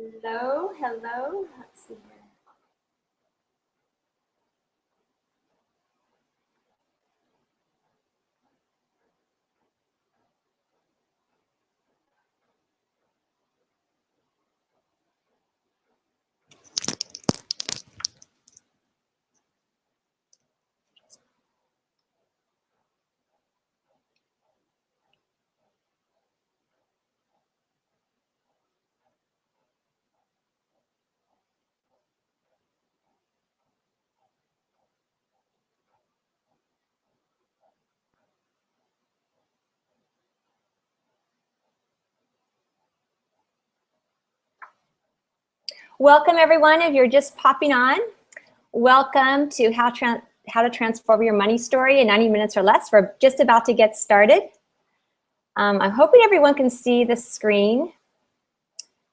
Hello, hello. Let's see here. Welcome everyone, if you're just popping on. Welcome to How to Transform Your Money Story in 90 minutes or less. We're just about to get started. I'm hoping everyone can see the screen.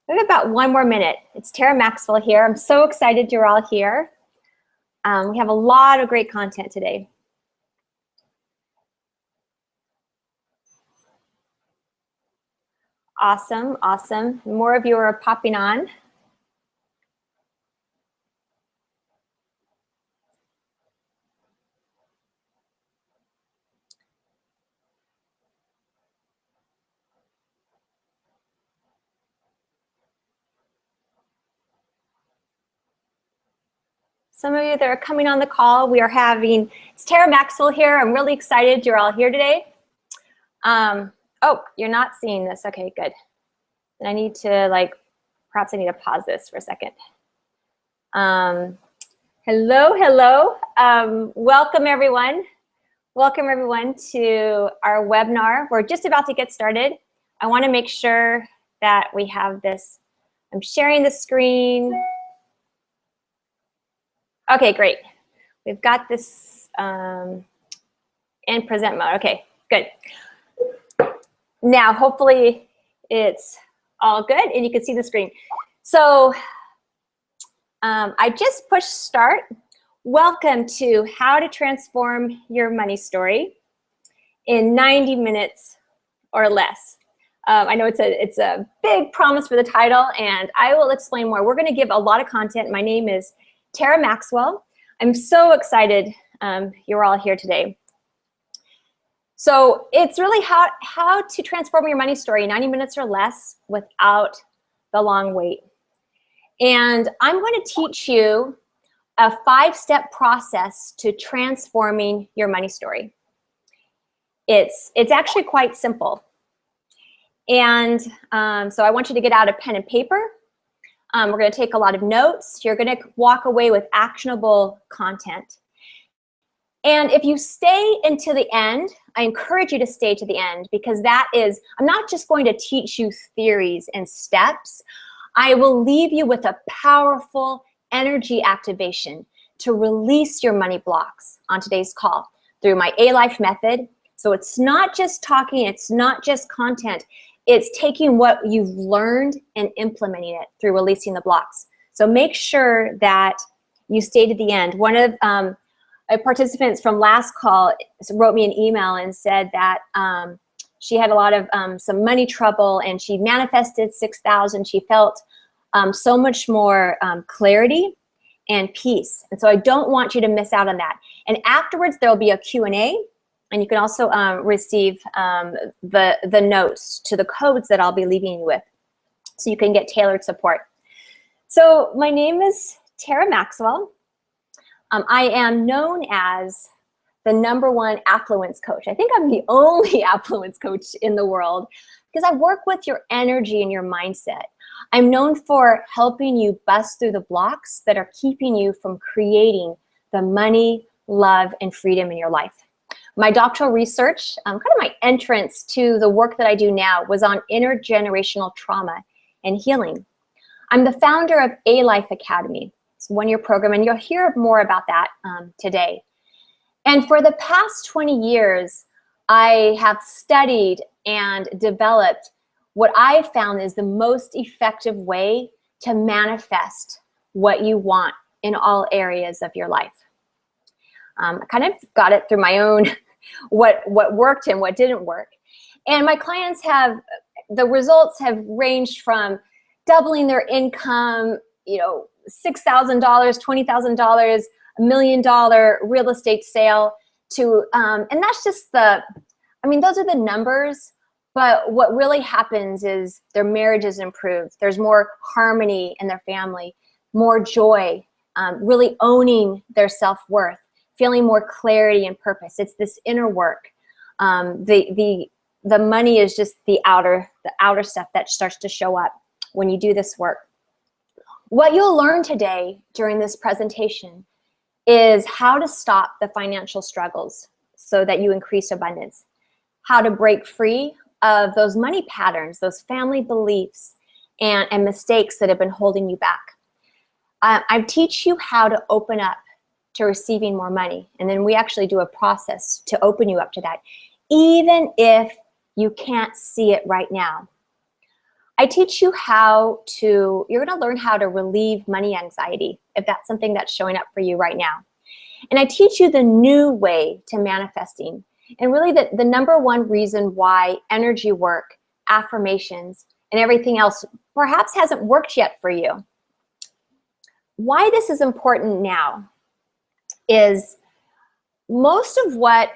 We have about 1 more minute. It's Tera Maxwell here. I'm so excited you're all here. We have a lot of great content today. Awesome, awesome. More of you are popping on. Some of you that are coming on the call, we are having, it's Tera Maxwell here. I'm really excited you're all here today. Oh, you're not seeing this. Okay, good. And I need to perhaps I need to pause this for a second. Hello, hello. Welcome everyone. Welcome everyone to our webinar. We're just about to get started. I want to make sure that we have this. I'm sharing the screen. Okay, great. We've got this in present mode. Okay, good. Now, hopefully it's all good and you can see the screen. So I just pushed start. Welcome to How to Transform Your Money Story in 90 minutes or less. I know it's a big promise for the title, and I will explain more. We're going to give a lot of content. My name is Tera Maxwell. I'm so excited you're all here today. So it's really how to transform your money story in 90 minutes or less without the long wait. And I'm going to teach you a 5-step process to transforming your money story. It's actually quite simple. And so I want you to get out a pen and paper. We're going to take a lot of notes. You're going to walk away with actionable content. And if you stay until the end, I encourage you to stay to the end, because that is, I'm not just going to teach you theories and steps. I will leave you with a powerful energy activation to release your money blocks on today's call through my A-Life method. So it's not just talking, it's not just content. It's taking what you've learned and implementing it through releasing the blocks. So make sure that you stay to the end. One of participants from last call wrote me an email and said that she had a lot of some money trouble, and she manifested 6,000. She felt so much more clarity and peace. And so I don't want you to miss out on that. And afterwards, there'll be a Q&A. And you can also receive the notes to the codes that I'll be leaving you with, so you can get tailored support. So my name is Tera Maxwell. I am known as the #1 affluence coach. I think I'm the only affluence coach in the world, because I work with your energy and your mindset. I'm known for helping you bust through the blocks that are keeping you from creating the money, love, and freedom in your life. My doctoral research, kind of my entrance to the work that I do now, was on intergenerational trauma and healing. I'm the founder of A-Life Academy. It's a 1-year program, and you'll hear more about that today. And for the past 20 years, I have studied and developed what I found is the most effective way to manifest what you want in all areas of your life. I kind of got it through my own, what worked and what didn't work. And my clients have, the results have ranged from doubling their income, you know, $6,000, $20,000, $1 million real estate sale to, and that's just the, I mean, those are the numbers, but what really happens is their marriage is improved. There's more harmony in their family, more joy, really owning their self-worth, feeling more clarity and purpose. It's this inner work. The money is just the outer stuff that starts to show up when you do this work. What you'll learn today during this presentation is how to stop the financial struggles so that you increase abundance, how to break free of those money patterns, those family beliefs and mistakes that have been holding you back. I teach you how to open up to receiving more money, and then we actually do a process to open you up to that, even if you can't see it right now. I teach you how to, you're gonna learn how to relieve money anxiety, if that's something that's showing up for you right now. And I teach you the new way to manifesting, and really the number one reason why energy work, affirmations, and everything else perhaps hasn't worked yet for you. Why this is important now is most of what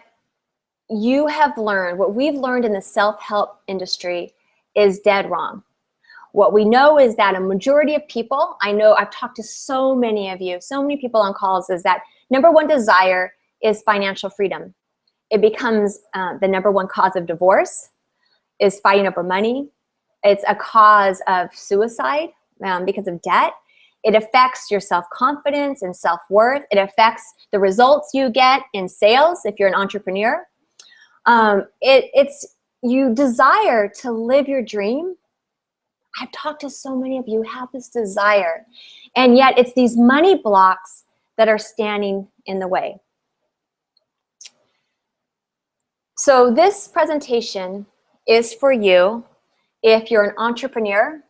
you have learned, what we've learned in the self-help industry is dead wrong. What we know is that a majority of people, I know I've talked to so many of you, so many people on calls, is that number one desire is financial freedom. It becomes the number one cause of divorce, is fighting over money. It's a cause of suicide because of debt. It affects your self-confidence and self-worth. It affects the results you get in sales if you're an entrepreneur. You desire to live your dream. I've talked to so many of you who have this desire, and yet it's these money blocks that are standing in the way. So this presentation is for you if you're an entrepreneur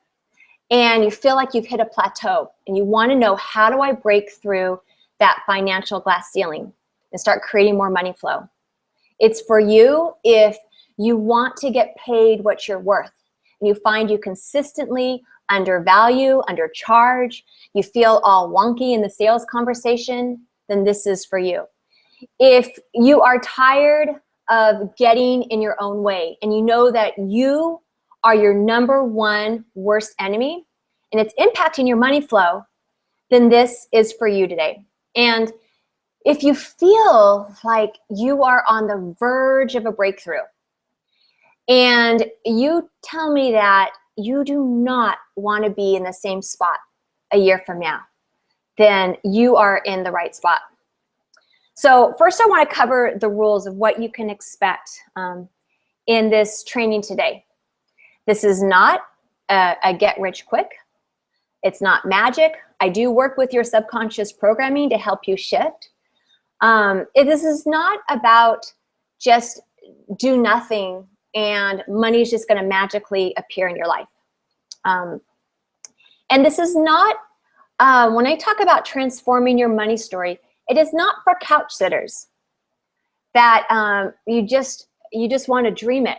and you feel like you've hit a plateau and you want to know, how do I break through that financial glass ceiling and start creating more money flow? It's for you if you want to get paid what you're worth and you find you consistently undervalue, undercharge, you feel all wonky in the sales conversation, then this is for you. If you are tired of getting in your own way and you know that you are your number one worst enemy and it's impacting your money flow, then this is for you today. And if you feel like you are on the verge of a breakthrough and you tell me that you do not want to be in the same spot a year from now, then you are in the right spot. So first I want to cover the rules of what you can expect in this training today. This is not a get rich quick. It's not magic. I do work with your subconscious programming to help you shift. This is not about just do nothing and money is just going to magically appear in your life. And this is not, when I talk about transforming your money story, it is not for couch sitters that you just want to dream it.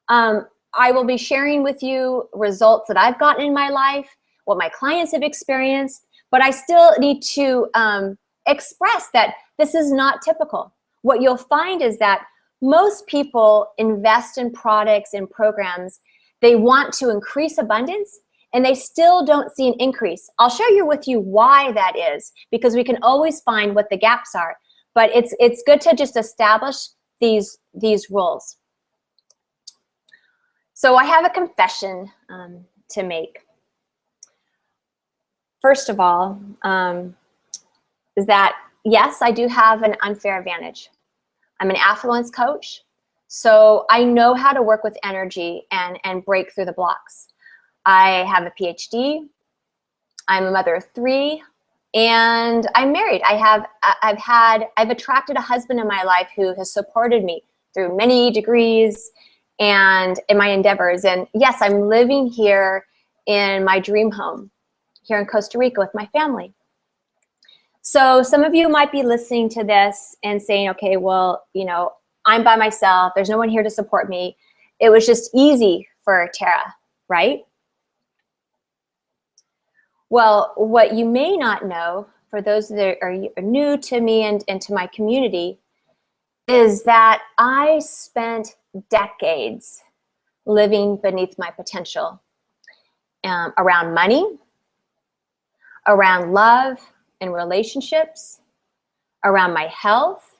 I will be sharing with you results that I've gotten in my life, what my clients have experienced, but I still need to express that this is not typical. What you'll find is that most people invest in products and programs. They want to increase abundance and they still don't see an increase. I'll share with you why that is, because we can always find what the gaps are, but it's good to just establish these rules. So I have a confession to make. First of all, is that yes, I do have an unfair advantage. I'm an affluence coach, so I know how to work with energy and break through the blocks. I have a Ph.D. I'm a mother of 3, and I'm married. I've attracted a husband in my life who has supported me through many degrees and in my endeavors. And yes, I'm living here in my dream home here in Costa Rica with my family. So some of you might be listening to this and saying, okay, well, you know, I'm by myself. There's no one here to support me. It was just easy for Tera, right? Well, what you may not know, for those that are new to me and to my community, is that I spent decades living beneath my potential, around money, around love and relationships, around my health,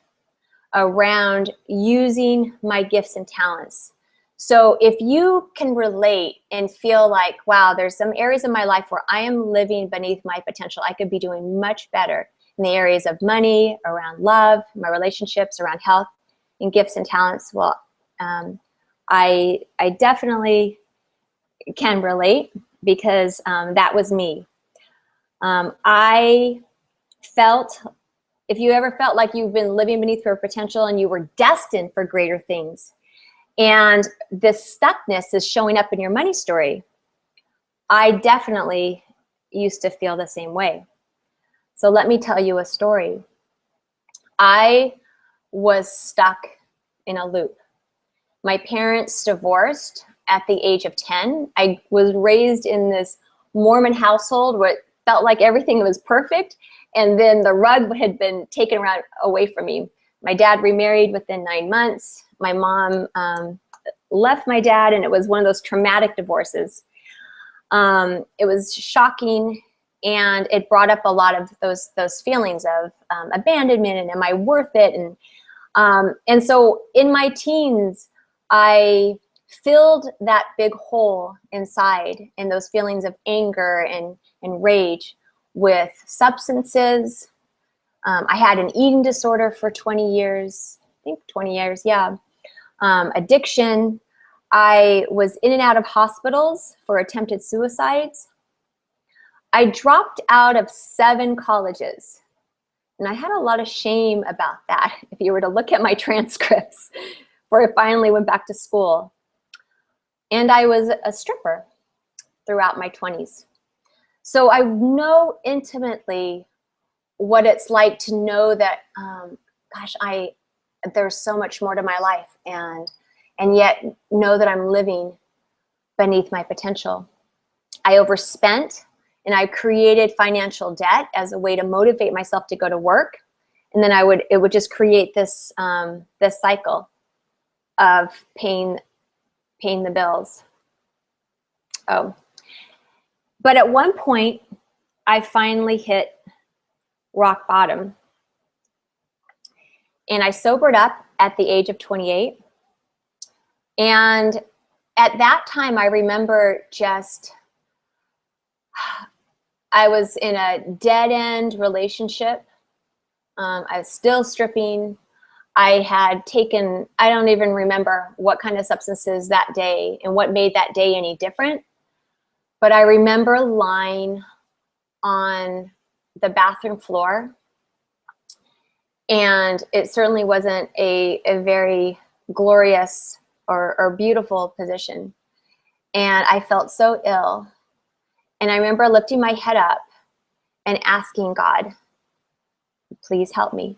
around using my gifts and talents. So if you can relate and feel like, wow, there's some areas of my life where I am living beneath my potential, I could be doing much better in the areas of money, around love, my relationships, around health, and gifts and talents. Well, I definitely can relate, because that was me. I felt, if you ever felt like you've been living beneath your potential and you were destined for greater things, and this stuckness is showing up in your money story, I definitely used to feel the same way. So let me tell you a story. I was stuck in a loop. My parents divorced at the age of 10. I was raised in this Mormon household where it felt like everything was perfect, and then the rug had been taken away from me. My dad remarried within 9 months. My mom left my dad, and it was one of those traumatic divorces. It was shocking, and it brought up a lot of those feelings of abandonment and am I worth it? And so in my teens, I filled that big hole inside, and those feelings of anger and rage, with substances. I had an eating disorder for 20 years, I think 20 years, yeah. Addiction. I was in and out of hospitals for attempted suicides. I dropped out of 7 colleges, and I had a lot of shame about that, if you were to look at my transcripts, before I finally went back to school. And I was a stripper throughout my 20s. So I know intimately what it's like to know that, gosh, there's so much more to my life, and yet know that I'm living beneath my potential. I overspent, and I created financial debt as a way to motivate myself to go to work. And then it would just create this cycle of paying the bills. Oh, but at one point, I finally hit rock bottom, and I sobered up at the age of 28. And at that time, I remember I was in a dead-end relationship. I was still stripping. I had taken, I don't even remember what kind of substances that day and what made that day any different. But I remember lying on the bathroom floor, and it certainly wasn't a very glorious or beautiful position. And I felt so ill. And I remember lifting my head up and asking God, please help me.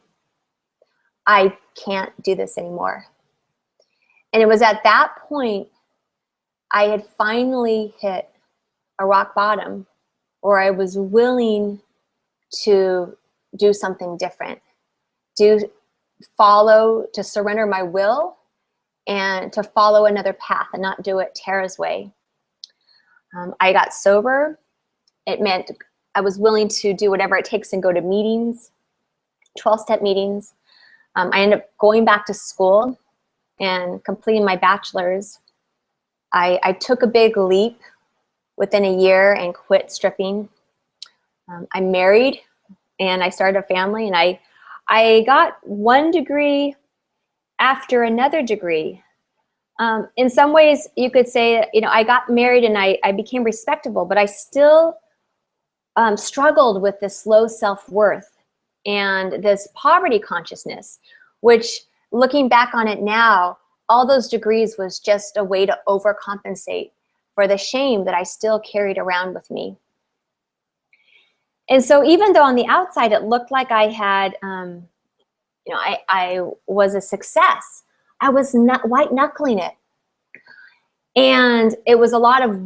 I can't do this anymore. And it was at that point I had finally hit a rock bottom, where I was willing to do something different, to surrender my will and to follow another path and not do it Tera's way. I got sober. It meant I was willing to do whatever it takes and go to meetings, 12-step meetings. I ended up going back to school and completing my bachelor's. I took a big leap within a year and quit stripping. I married, and I started a family, and I got one degree after another degree. In some ways, you could say, I got married and I became respectable, but I still struggled with this low self-worth and this poverty consciousness, which, looking back on it now, all those degrees was just a way to overcompensate for the shame that I still carried around with me. And so even though on the outside it looked like I had, I was a success, I was not white knuckling it. And it was a lot of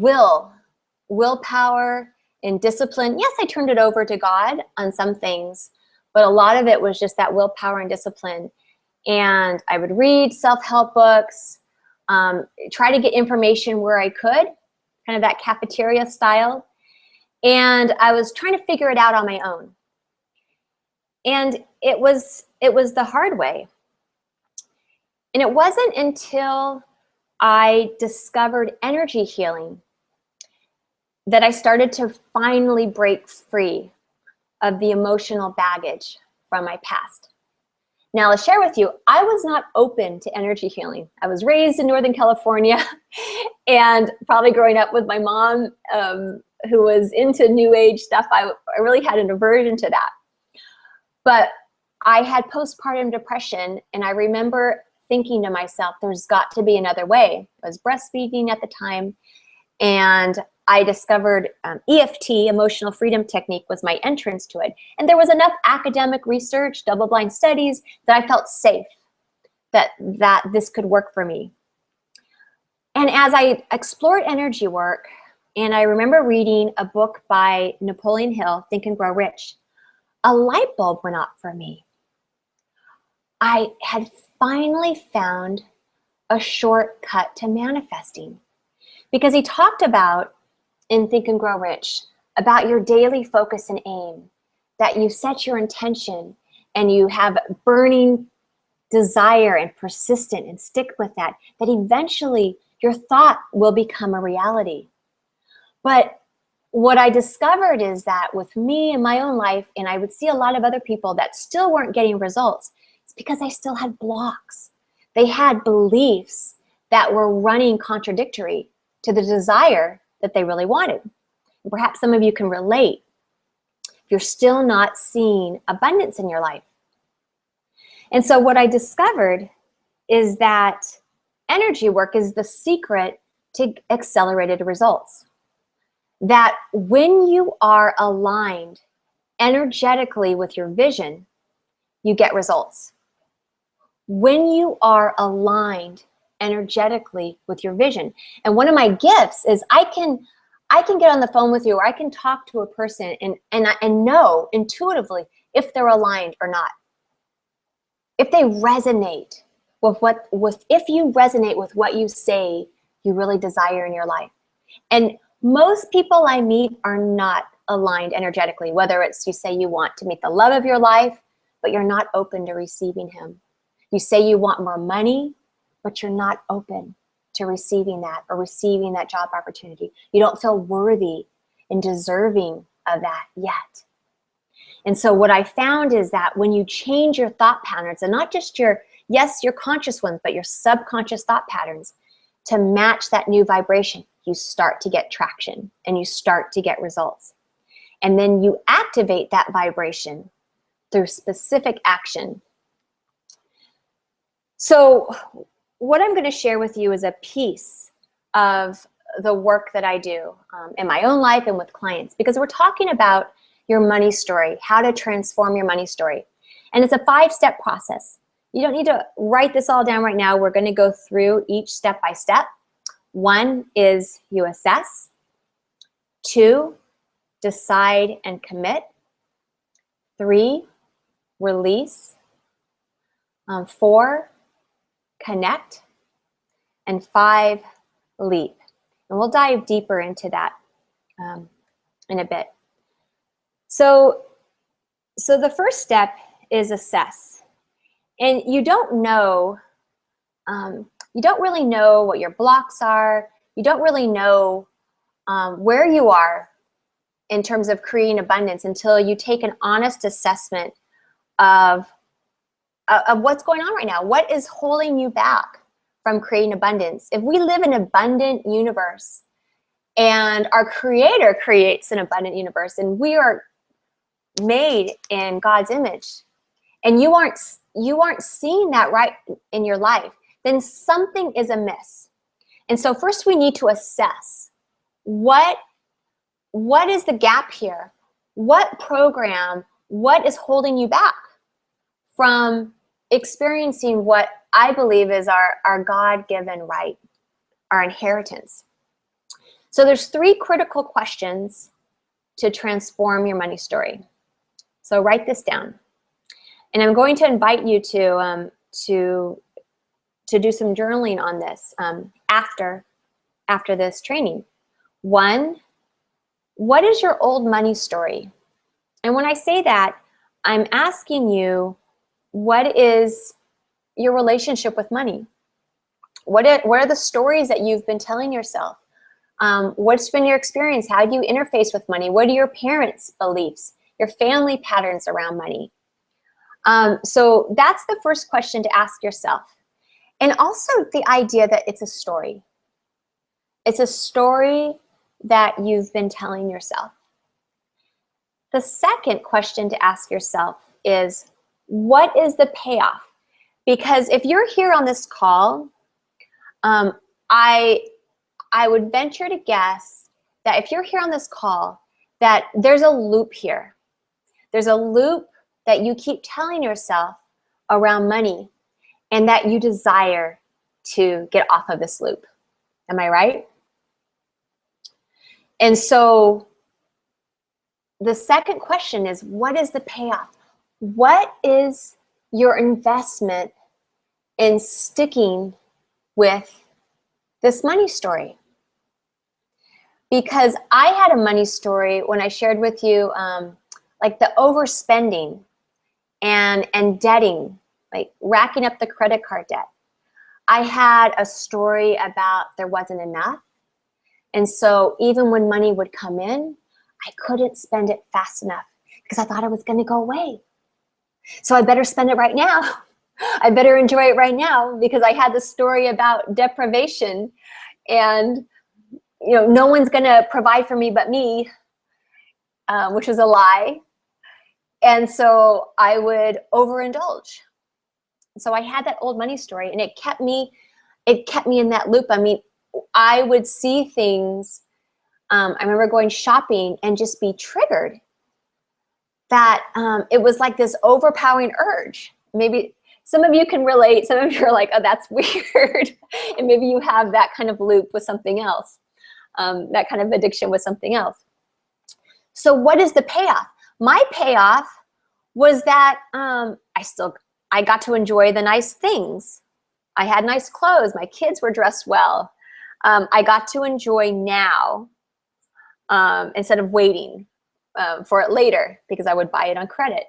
willpower in discipline, yes, I turned it over to God on some things, but a lot of it was just that willpower and discipline. And I would read self-help books, try to get information where I could, kind of that cafeteria style. And I was trying to figure it out on my own. And it was the hard way. And it wasn't until I discovered energy healing that I started to finally break free of the emotional baggage from my past. Now, I'll share with you, I was not open to energy healing. I was raised in Northern California and probably growing up with my mom who was into New Age stuff, I really had an aversion to that. But I had postpartum depression, and I remember thinking to myself, there's got to be another way. I was breastfeeding at the time, and I discovered EFT, Emotional Freedom Technique, was my entrance to it. And there was enough academic research, double-blind studies, that I felt safe that this could work for me. And as I explored energy work, and I remember reading a book by Napoleon Hill, Think and Grow Rich, a light bulb went off for me. I had finally found a shortcut to manifesting, because he talked about in Think and Grow Rich about your daily focus and aim, that you set your intention and you have burning desire and persistent and stick with that eventually your thought will become a reality. But what I discovered is that with me in my own life, and I would see a lot of other people that still weren't getting results, it's because they still had blocks. They had beliefs that were running contradictory to the desire that they really wanted. And perhaps some of you can relate if you're still not seeing abundance in your life. And so what I discovered is that energy work is the secret to accelerated results. That when you are aligned energetically with your vision, you get results. When you are aligned energetically with your vision. And one of my gifts is I can get on the phone with you, or I can talk to a person and know intuitively if they're aligned or not. If they resonate if you resonate with what you say you really desire in your life. And most people I meet are not aligned energetically, whether it's you say you want to meet the love of your life, but you're not open to receiving him. You say you want more money, but you're not open to receiving that or receiving that job opportunity. You don't feel worthy and deserving of that yet. And so what I found is that when you change your thought patterns, and not just your conscious ones, but your subconscious thought patterns, to match that new vibration, you start to get traction and you start to get results. And then you activate that vibration through specific action. So what I'm going to share with you is a piece of the work that I do in my own life and with clients, because we're talking about your money story, how to transform your money story. And it's a 5-step process. You don't need to write this all down right now. We're going to go through each step by step. 1 is you assess. 2, decide and commit. 3, release. 4, connect. And 5, leap. And we'll dive deeper into that in a bit. So the first step is assess. And you don't know, you don't really know what your blocks are. You don't really know where you are in terms of creating abundance until you take an honest assessment of what's going on right now. What is holding you back from creating abundance? If we live in an abundant universe and our Creator creates an abundant universe, and we are made in God's image, and you aren't seeing that right in your life, then something is amiss. And so first we need to assess what is the gap here? What program, what is holding you back from experiencing what I believe is our God-given right, our inheritance? So there's 3 critical questions to transform your money story. So write this down. And I'm going to invite you to do some journaling on this after this training. 1, what is your old money story? And when I say that, I'm asking you, what is your relationship with money? What are the stories that you've been telling yourself? What's been your experience? How do you interface with money? What are your parents' beliefs, your family patterns around money? So that's the first question to ask yourself. And also the idea that it's a story. It's a story that you've been telling yourself. The second question to ask yourself is, what is the payoff? Because if you're here on this call, I would venture to guess that if you're here on this call, that there's a loop here. There's a loop that you keep telling yourself around money, and that you desire to get off of this loop. Am I right? And so the second question is, what is the payoff? What is your investment in sticking with this money story? Because I had a money story when I shared with you like the overspending and debting, like racking up the credit card debt. I had a story about there wasn't enough. And so even when money would come in, I couldn't spend it fast enough because I thought it was going to go away. So I better spend it right now. I better enjoy it right now because I had this story about deprivation and no one's going to provide for me but me, which was a lie. And so I would overindulge. So I had that old money story, and it kept me in that loop. I mean, I would see things. I remember going shopping and just be triggered that it was like this overpowering urge. Maybe some of you can relate. Some of you are like, oh, that's weird. And maybe you have that kind of loop with something else, that kind of addiction with something else. So what is the payoff? My payoff was that I got to enjoy the nice things. I had nice clothes. My kids were dressed well. I got to enjoy now instead of waiting for it later because I would buy it on credit.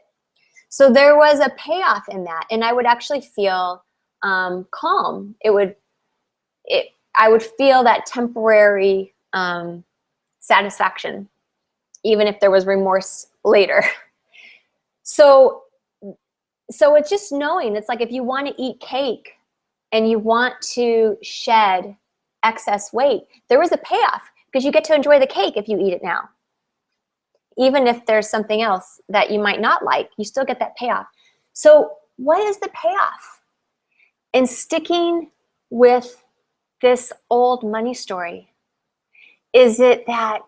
So there was a payoff in that, and I would actually feel calm. I would feel that temporary satisfaction, even if there was remorse later. So it's just knowing. It's like if you want to eat cake and you want to shed excess weight, there is a payoff because you get to enjoy the cake if you eat it now. Even if there's something else that you might not like, you still get that payoff. So what is the payoff in sticking with this old money story? Is it that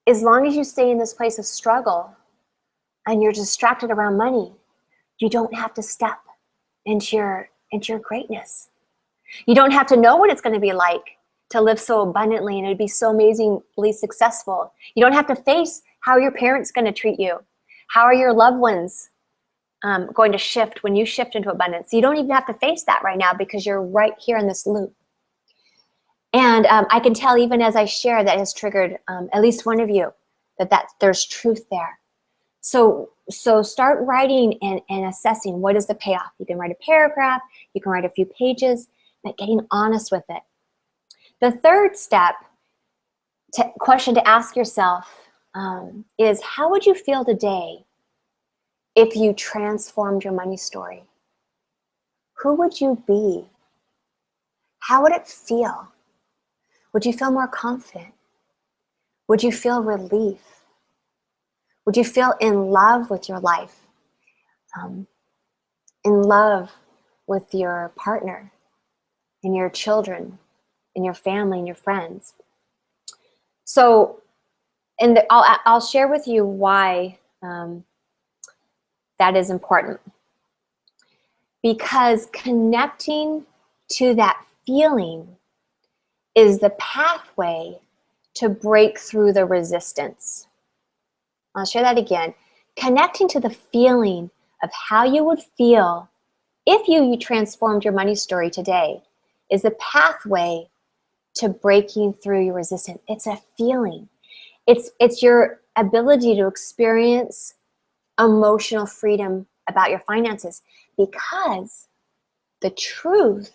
as long as you stay in this place of struggle and you're distracted around money, you don't have to step into your greatness? You don't have to know what it's going to be like to live so abundantly and it'd be so amazingly successful. You don't have to face how your parents going to treat you. How are your loved ones going to shift when you shift into abundance? You don't even have to face that right now because you're right here in this loop. And I can tell even as I share that has triggered at least one of you that there's truth there. So start writing and assessing what is the payoff. You can write a paragraph, you can write a few pages, but getting honest with it. The third step, question to ask yourself is, how would you feel today if you transformed your money story? Who would you be? How would it feel? Would you feel more confident? Would you feel relief? Would you feel in love with your life? In love with your partner and your children and your family and your friends? So, and I'll share with you why that is important. Because connecting to that feeling is the pathway to break through the resistance. I'll share that again. Connecting to the feeling of how you would feel if you transformed your money story today is a pathway to breaking through your resistance. It's a feeling. It's your ability to experience emotional freedom about your finances, because the truth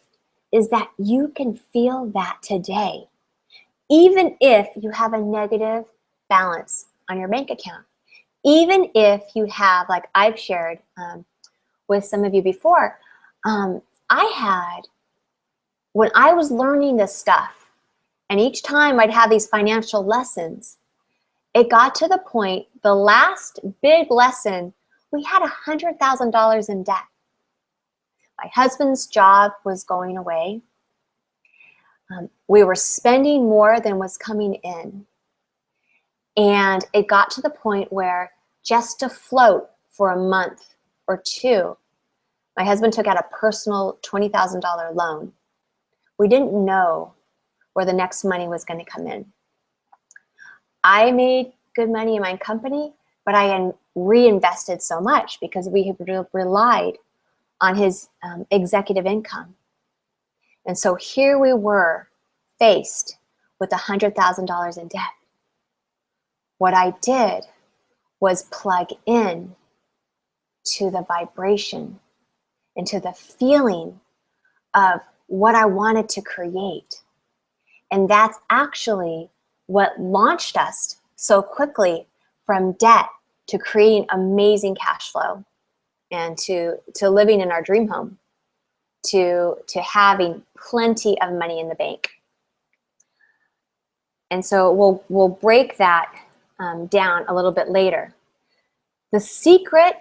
is that you can feel that today, even if you have a negative balance on your bank account. Even if you have, like I've shared with some of you before, when I was learning this stuff, and each time I'd have these financial lessons, it got to the point, the last big lesson, we had $100,000 in debt. My husband's job was going away. We were spending more than was coming in. And it got to the point where just to float for a month or two, my husband took out a personal $20,000 loan. We didn't know where the next money was going to come in. I made good money in my company, but I had reinvested so much because we had relied on his executive income. And so here we were faced with $100,000 in debt. What I did was plug in to the vibration, into the feeling of what I wanted to create. And that's actually what launched us so quickly from debt to creating amazing cash flow, and to living in our dream home, to having plenty of money in the bank. And so we'll break that down a little bit later. The secret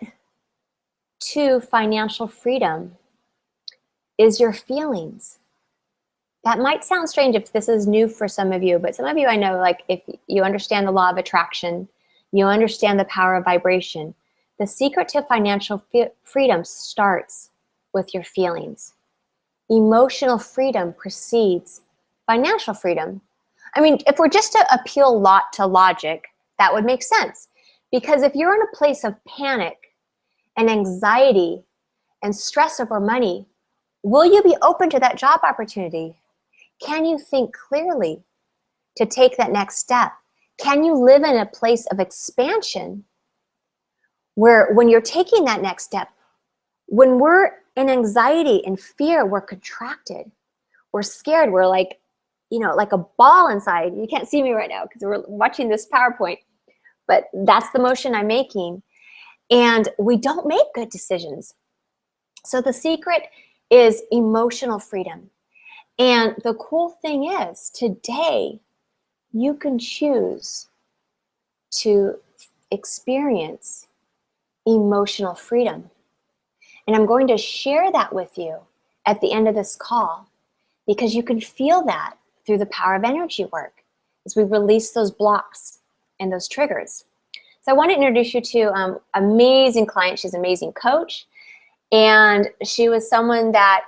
to financial freedom is your feelings. That might sound strange if this is new for some of you, but some of you I know, like if you understand the law of attraction, you understand the power of vibration. The secret to financial freedom starts with your feelings. Emotional freedom precedes financial freedom. I mean, if we're just to appeal to logic, that would make sense. Because if you're in a place of panic and anxiety and stress over money, will you be open to that job opportunity? Can you think clearly to take that next step? Can you live in a place of expansion where when you're taking that next step, when we're in anxiety and fear, we're contracted, we're scared, we're like, like a ball inside. You can't see me right now because we're watching this PowerPoint, but that's the motion I'm making. And we don't make good decisions. So the secret is emotional freedom. And the cool thing is, today, you can choose to experience emotional freedom. And I'm going to share that with you at the end of this call, because you can feel that through the power of energy work as we release those blocks and those triggers. So I want to introduce you to amazing client. She's an amazing coach. And she was someone that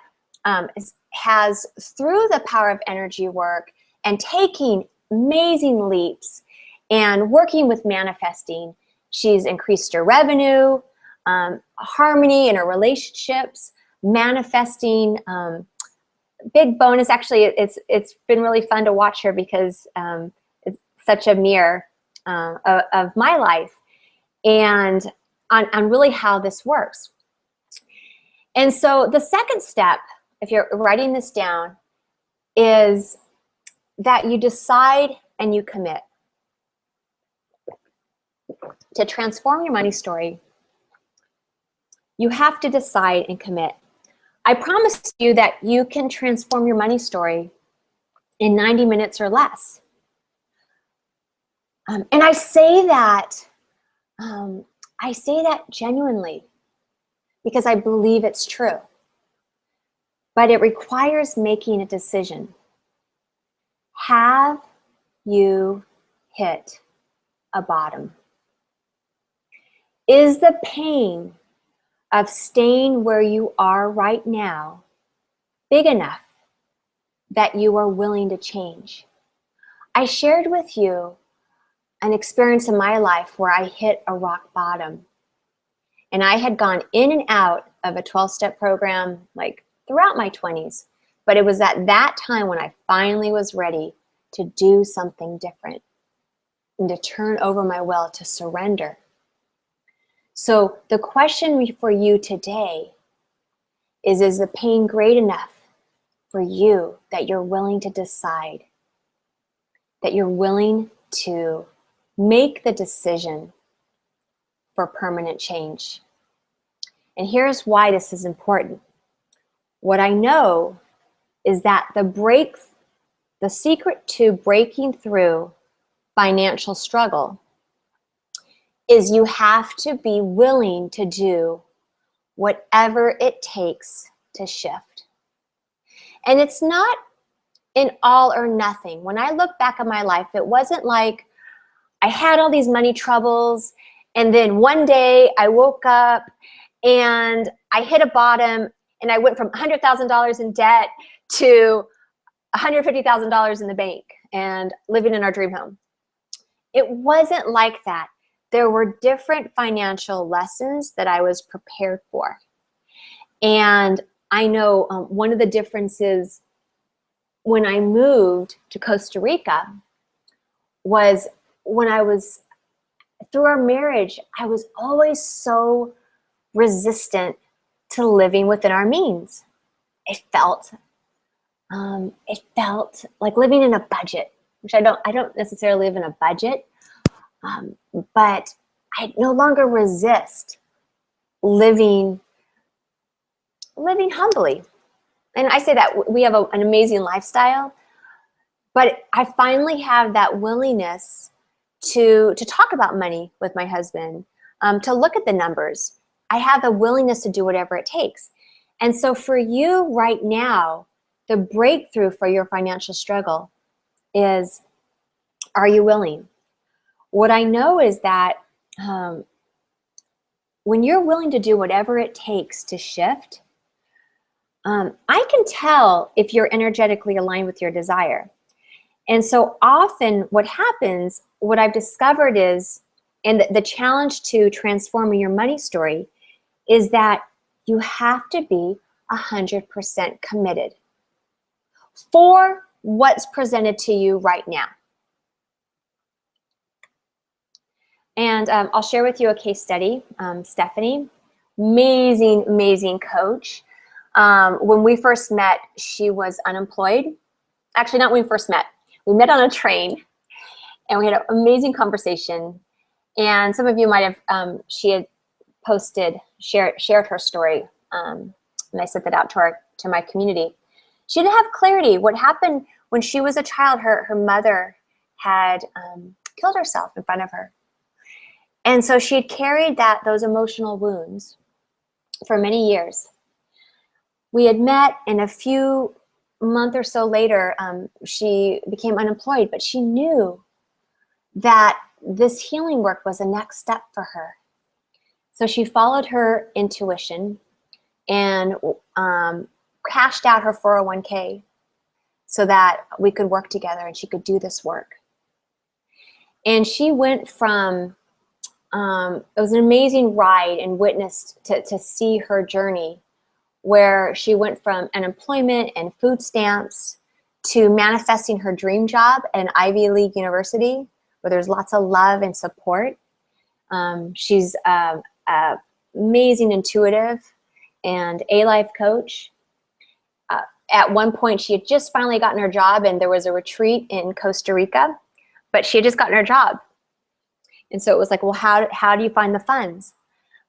has, through the power of energy work and taking amazing leaps and working with manifesting, she's increased her revenue, harmony in her relationships, manifesting. Big bonus, actually, it's been really fun to watch her because it's such a mirror of my life and on really how this works. And so the second step, if you're writing this down, is that you decide and you commit to transform your money story. You have to decide and commit. I promise you that you can transform your money story in 90 minutes or less. And I say that genuinely because I believe it's true. But it requires making a decision. Have you hit a bottom? Is the pain of staying where you are right now big enough that you are willing to change? I shared with you an experience in my life where I hit a rock bottom. And I had gone in and out of a 12-step program like throughout my 20s. But it was at that time when I finally was ready to do something different and to turn over my will, to surrender. So the question for you today is the pain great enough for you that you're willing to decide, that you're willing to make the decision for permanent change? And here's why this is important. What I know is that the secret to breaking through financial struggle is you have to be willing to do whatever it takes to shift. And it's not an all or nothing. When I look back at my life, it wasn't like I had all these money troubles and then one day I woke up and I hit a bottom and I went from $100,000 in debt to $150,000 in the bank and living in our dream home. It wasn't like that. There were different financial lessons that I was prepared for. And I know one of the differences when I moved to Costa Rica was when I was, through our marriage, I was always so resistant to living within our means. It felt like living in a budget, which I don't necessarily live in a budget, but I no longer resist living humbly. And I say that we have an amazing lifestyle, but I finally have that willingness to talk about money with my husband, to look at the numbers. I have the willingness to do whatever it takes. And so for you right now, the breakthrough for your financial struggle is, are you willing? What I know is that when you're willing to do whatever it takes to shift, I can tell if you're energetically aligned with your desire. And so often what happens, what I've discovered is, and the challenge to transforming your money story is that you have to be 100% committed for what's presented to you right now. And I'll share with you a case study. Stefanie, amazing, amazing coach. When we first met, she was unemployed. Actually, not when we first met. We met on a train, and we had an amazing conversation. And some of you might have, she had shared her story, and I sent that out to my community. She didn't have clarity. What happened when she was a child, her mother had killed herself in front of her. And so she had carried those emotional wounds for many years. We had met, and a few months or so later, she became unemployed, but she knew that this healing work was the next step for her. So she followed her intuition and cashed out her 401k so that we could work together and she could do this work. And she went from, it was an amazing ride and witnessed to see her journey, where she went from unemployment and food stamps to manifesting her dream job at an Ivy League university where there's lots of love and support. She's an amazing intuitive and A-life coach. At one point, she had just finally gotten her job, and there was a retreat in Costa Rica, but she had just gotten her job. And so it was like, well, how do you find the funds?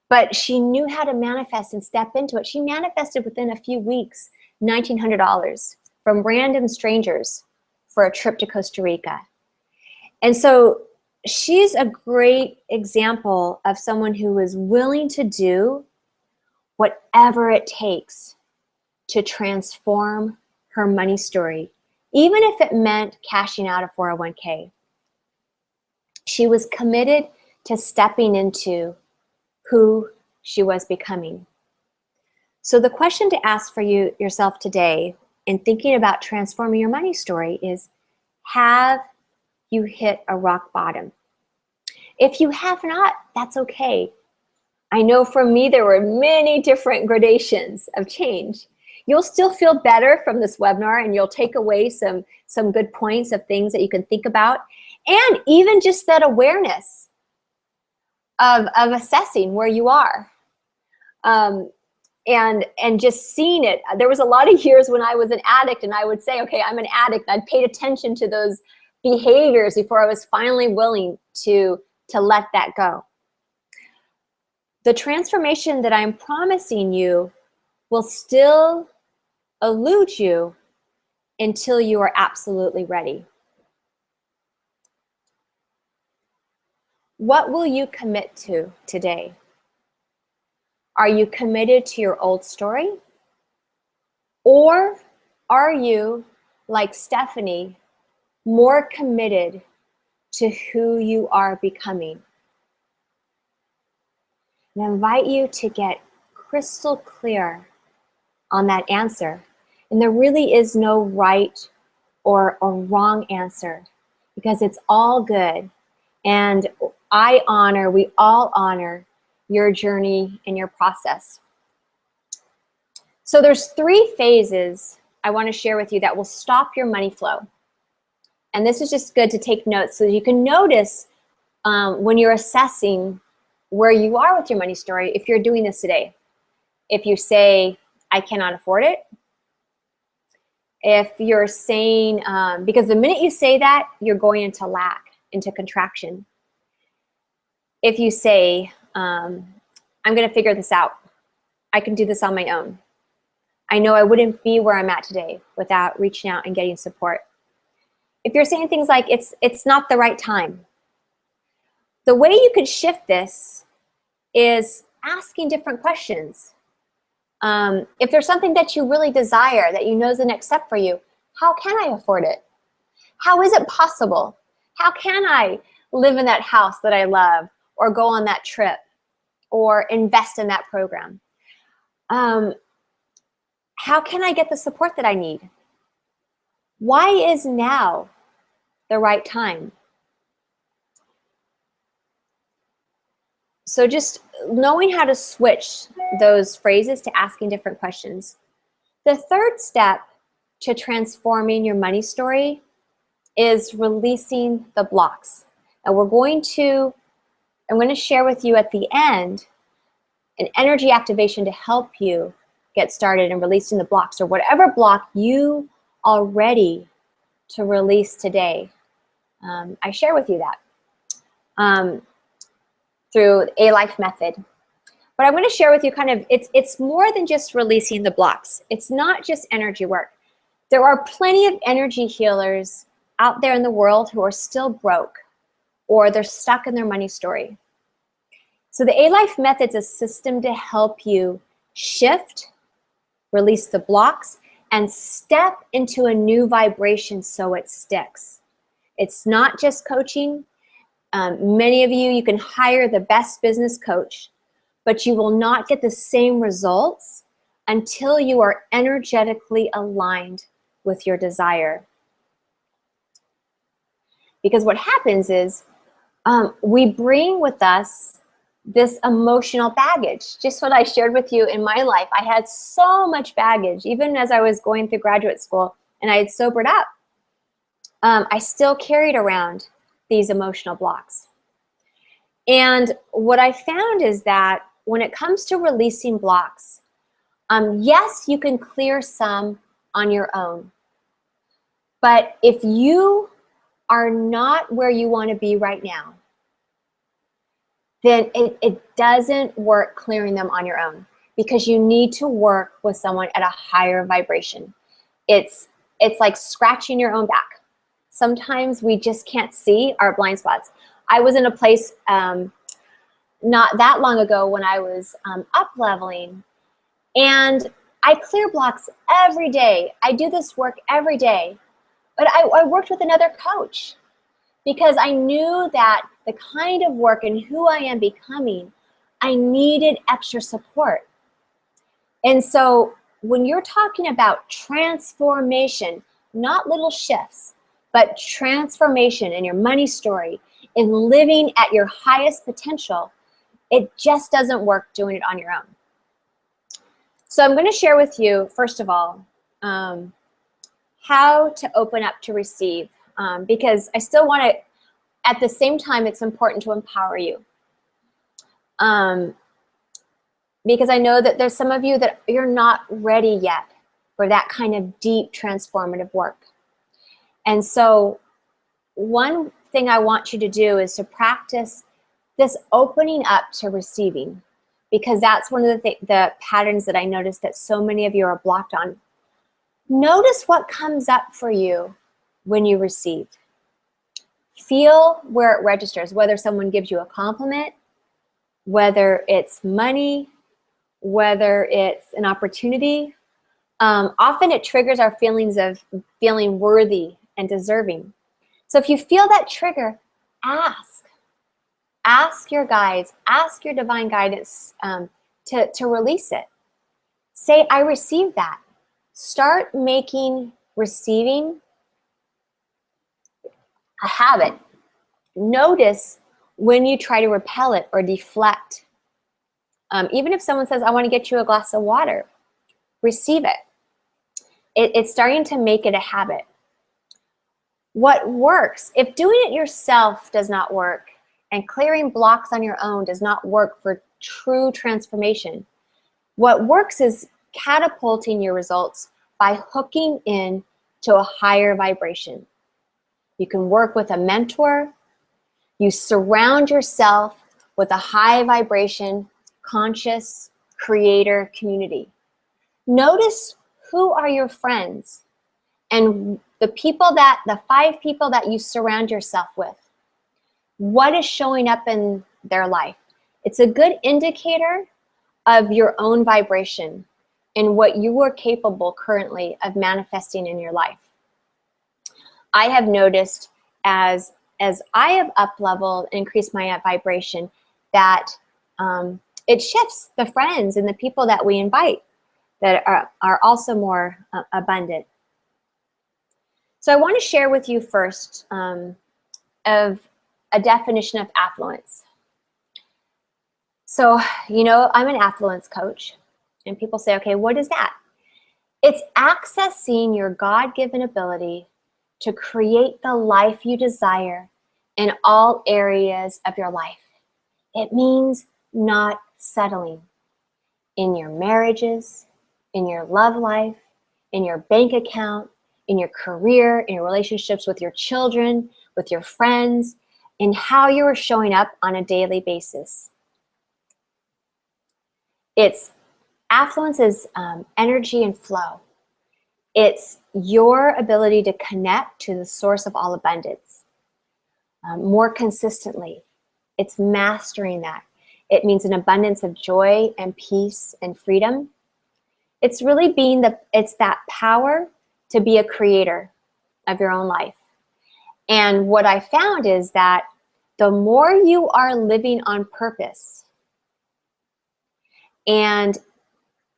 But she knew how to manifest and step into it. She manifested within a few weeks $1,900 from random strangers for a trip to Costa Rica. And so she's a great example of someone who is willing to do whatever it takes to transform her money story, even if it meant cashing out a 401k. She was committed to stepping into who she was becoming. So the question to ask for yourself today in thinking about transforming your money story is, have you hit a rock bottom. If you have not, that's okay. I know for me, there were many different gradations of change. You'll still feel better from this webinar, and you'll take away some good points of things that you can think about, and even just that awareness of assessing where you are. And just seeing it. There was a lot of years when I was an addict, and I would say, okay, I'm an addict. I paid attention to those behaviors before I was finally willing to let that go. The transformation that I'm promising you will still elude you until you are absolutely ready. What will you commit to today? Are you committed to your old story? Or are you, like Stefanie, more committed to who you are becoming? And I invite you to get crystal clear on that answer. And there really is no right or wrong answer, because it's all good. And we all honor your journey and your process. So there's 3 phases I want to share with you that will stop your money flow. And this is just good to take notes so you can notice when you're assessing where you are with your money story, if you're doing this today. If you say, I cannot afford it. If you're saying, because the minute you say that, you're going into lack, into contraction. If you say, I'm going to figure this out. I can do this on my own. I know I wouldn't be where I'm at today without reaching out and getting support. If you're saying things like, it's not the right time. The way you could shift this is asking different questions. If there's something that you really desire, that you know is the next step for you, how can I afford it? How is it possible? How can I live in that house that I love, or go on that trip, or invest in that program? How can I get the support that I need? Why is now the right time? So just knowing how to switch those phrases to asking different questions. The third step to transforming your money story is releasing the blocks. And I'm going to share with you at the end an energy activation to help you get started in releasing the blocks, or whatever block you are ready to release today. I share with you that through a life method. But I'm going to share with you it's more than just releasing the blocks. It's not just energy work. There are plenty of energy healers out there in the world who are still broke, or they're stuck in their money story. So the A-Life Method's a system to help you shift, release the blocks, and step into a new vibration so it sticks. It's not just coaching. Many of you can hire the best business coach, but you will not get the same results until you are energetically aligned with your desire. Because what happens is we bring with us this emotional baggage. Just what I shared with you in my life. I had so much baggage, even as I was going through graduate school and I had sobered up. I still carried around these emotional blocks. And what I found is that when it comes to releasing blocks, yes, you can clear some on your own. But if you are not where you want to be right now, then it doesn't work clearing them on your own, because you need to work with someone at a higher vibration. It's like scratching your own back. Sometimes we just can't see our blind spots. I was in a place not that long ago when I was up-leveling, and I clear blocks every day. I do this work every day. But I worked with another coach because I knew that the kind of work and who I am becoming, I needed extra support. And so when you're talking about transformation, not little shifts, But transformation in your money story, in living at your highest potential, it just doesn't work doing it on your own. So I'm going to share with you, first of all, how to open up to receive, because I still want to, at the same time, it's important to empower you. Because I know that there's some of you that you're not ready yet for that kind of deep transformative work. And so one thing I want you to do is to practice this opening up to receiving, because that's one of the patterns that I noticed that so many of you are blocked on. Notice what comes up for you when you receive. Feel where it registers, whether someone gives you a compliment, whether it's money, whether it's an opportunity. Often it triggers our feelings of feeling worthy and deserving. So if you feel that trigger, ask. Ask your guides, ask your divine guidance to release it. Say, I received that. Start making receiving a habit. Notice when you try to repel it or deflect. Even if someone says, I want to get you a glass of water, receive it. It's starting to make it a habit. What works, if doing it yourself does not work and clearing blocks on your own does not work for true transformation, what works is catapulting your results by hooking in to a higher vibration. You can work with a mentor. You surround yourself with a high vibration, conscious creator community. Notice who are your friends and the 5 people that you surround yourself with. What is showing up in their life? It's a good indicator of your own vibration and what you are capable currently of manifesting in your life. I have noticed as I have up-leveled, increased my vibration, that it shifts the friends and the people that we invite that are also more abundant. So I want to share with you first of a definition of affluence. So, I'm an affluence coach, and people say, okay, what is that? It's accessing your God-given ability to create the life you desire in all areas of your life. It means not settling in your marriages, in your love life, in your bank account, in your career, in your relationships with your children, with your friends, in how you are showing up on a daily basis. Affluence is energy and flow. It's your ability to connect to the source of all abundance more consistently. It's mastering that. It means an abundance of joy and peace and freedom. It's really it's that power to be a creator of your own life. And what I found is that the more you are living on purpose, and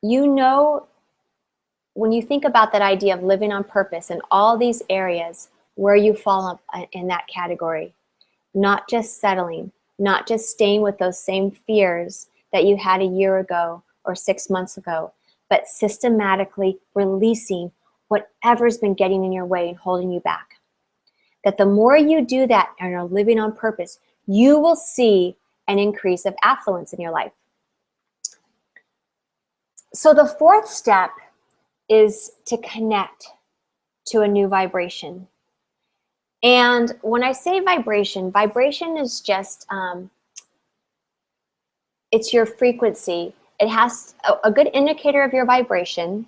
when you think about that idea of living on purpose in all these areas where you fall up in that category, not just settling, not just staying with those same fears that you had a year ago or 6 months ago, but systematically releasing whatever's been getting in your way and holding you back. That the more you do that and are living on purpose, you will see an increase of affluence in your life. So the 4th step is to connect to a new vibration. And when I say vibration is just, it's your frequency. It has a good indicator of your vibration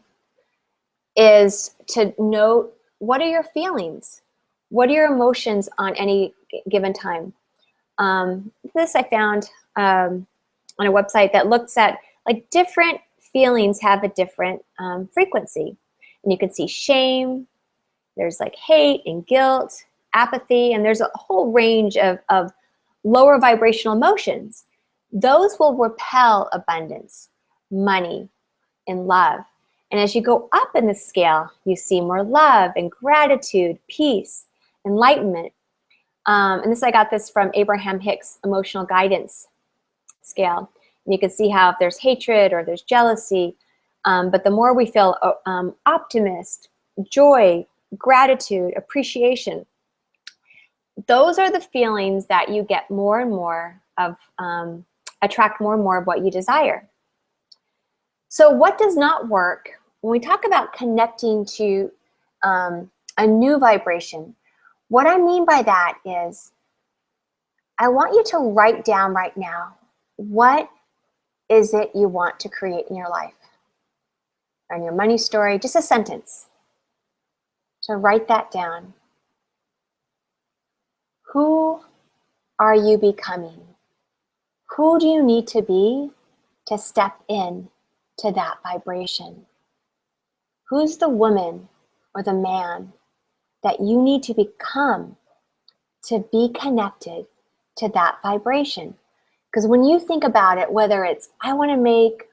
is to note, what are your feelings? What are your emotions on any given time? This I found on a website that looks at different feelings have a different frequency. And you can see shame, there's hate and guilt, apathy, and there's a whole range of lower vibrational emotions. Those will repel abundance, money, and love. And as you go up in the scale, you see more love and gratitude, peace, enlightenment. And I got this from Abraham-Hicks emotional guidance scale. And you can see how if there's hatred or there's jealousy, but the more we feel optimist, joy, gratitude, appreciation, those are the feelings that you get more and more of, attract more and more of what you desire. So what does not work? When we talk about connecting to a new vibration, what I mean by that is I want you to write down right now, what is it you want to create in your life? Or in your money story, just a sentence. So write that down. Who are you becoming? Who do you need to be to step in to that vibration? Who's the woman or the man that you need to become to be connected to that vibration? Because when you think about it, whether it's I want to make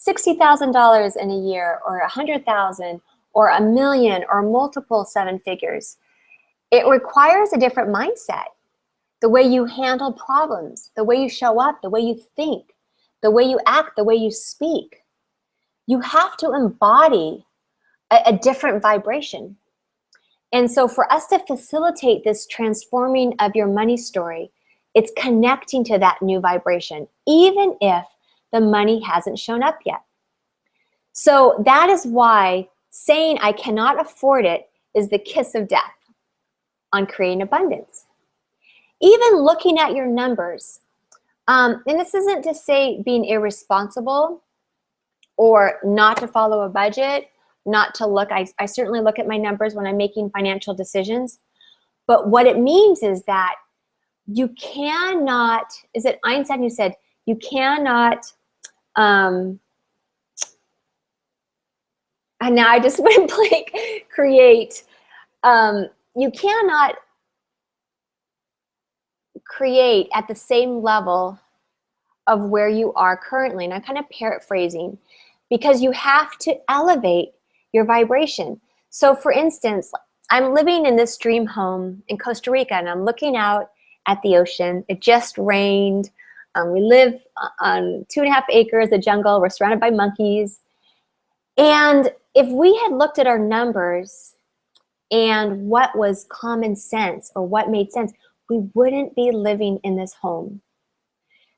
$60,000 in a year or 100,000 or $1 million or multiple seven figures, it requires a different mindset. The way you handle problems, the way you show up, the way you think, the way you act, the way you speak. You have to embody a different vibration. And so for us to facilitate this transforming of your money story, it's connecting to that new vibration, even if the money hasn't shown up yet. So that is why saying I cannot afford it is the kiss of death on creating abundance. Even looking at your numbers, and this isn't to say being irresponsible or not to follow a budget, not to look, I certainly look at my numbers when I'm making financial decisions, but what it means is that you cannot, is it Einstein who said, you cannot, and now I just went blank, create, you cannot create at the same level of where you are currently. And I'm kind of paraphrasing because you have to elevate your vibration. So for instance, I'm living in this dream home in Costa Rica and I'm looking out at the ocean. It just rained. We live on 2.5 acres of jungle. We're surrounded by monkeys. And if we had looked at our numbers and what was common sense or what made sense, we wouldn't be living in this home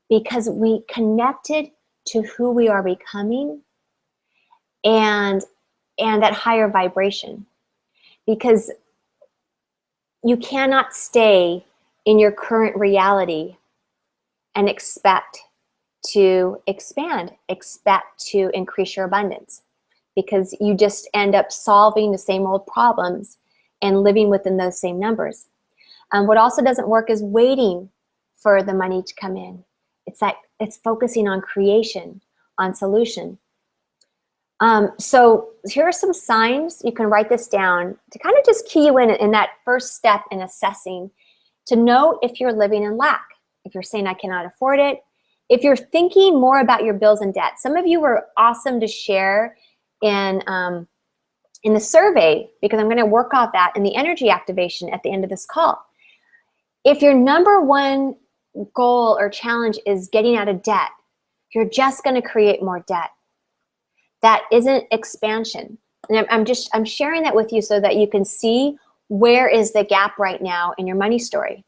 because we connected to who we are becoming and that higher vibration. Because you cannot stay in your current reality and expect to expand, expect to increase your abundance, because you just end up solving the same old problems and living within those same numbers. What also doesn't work is waiting for the money to come in. It's focusing on creation, on solution. So here are some signs. You can write this down to kind of just key you in that first step in assessing to know if you're living in lack, if you're saying I cannot afford it, if you're thinking more about your bills and debt. Some of you were awesome to share in the survey, because I'm going to work off that in the energy activation at the end of this call. If your number one goal or challenge is getting out of debt, you're just going to create more debt. That isn't expansion. And I'm sharing that with you so that you can see where is the gap right now in your money story.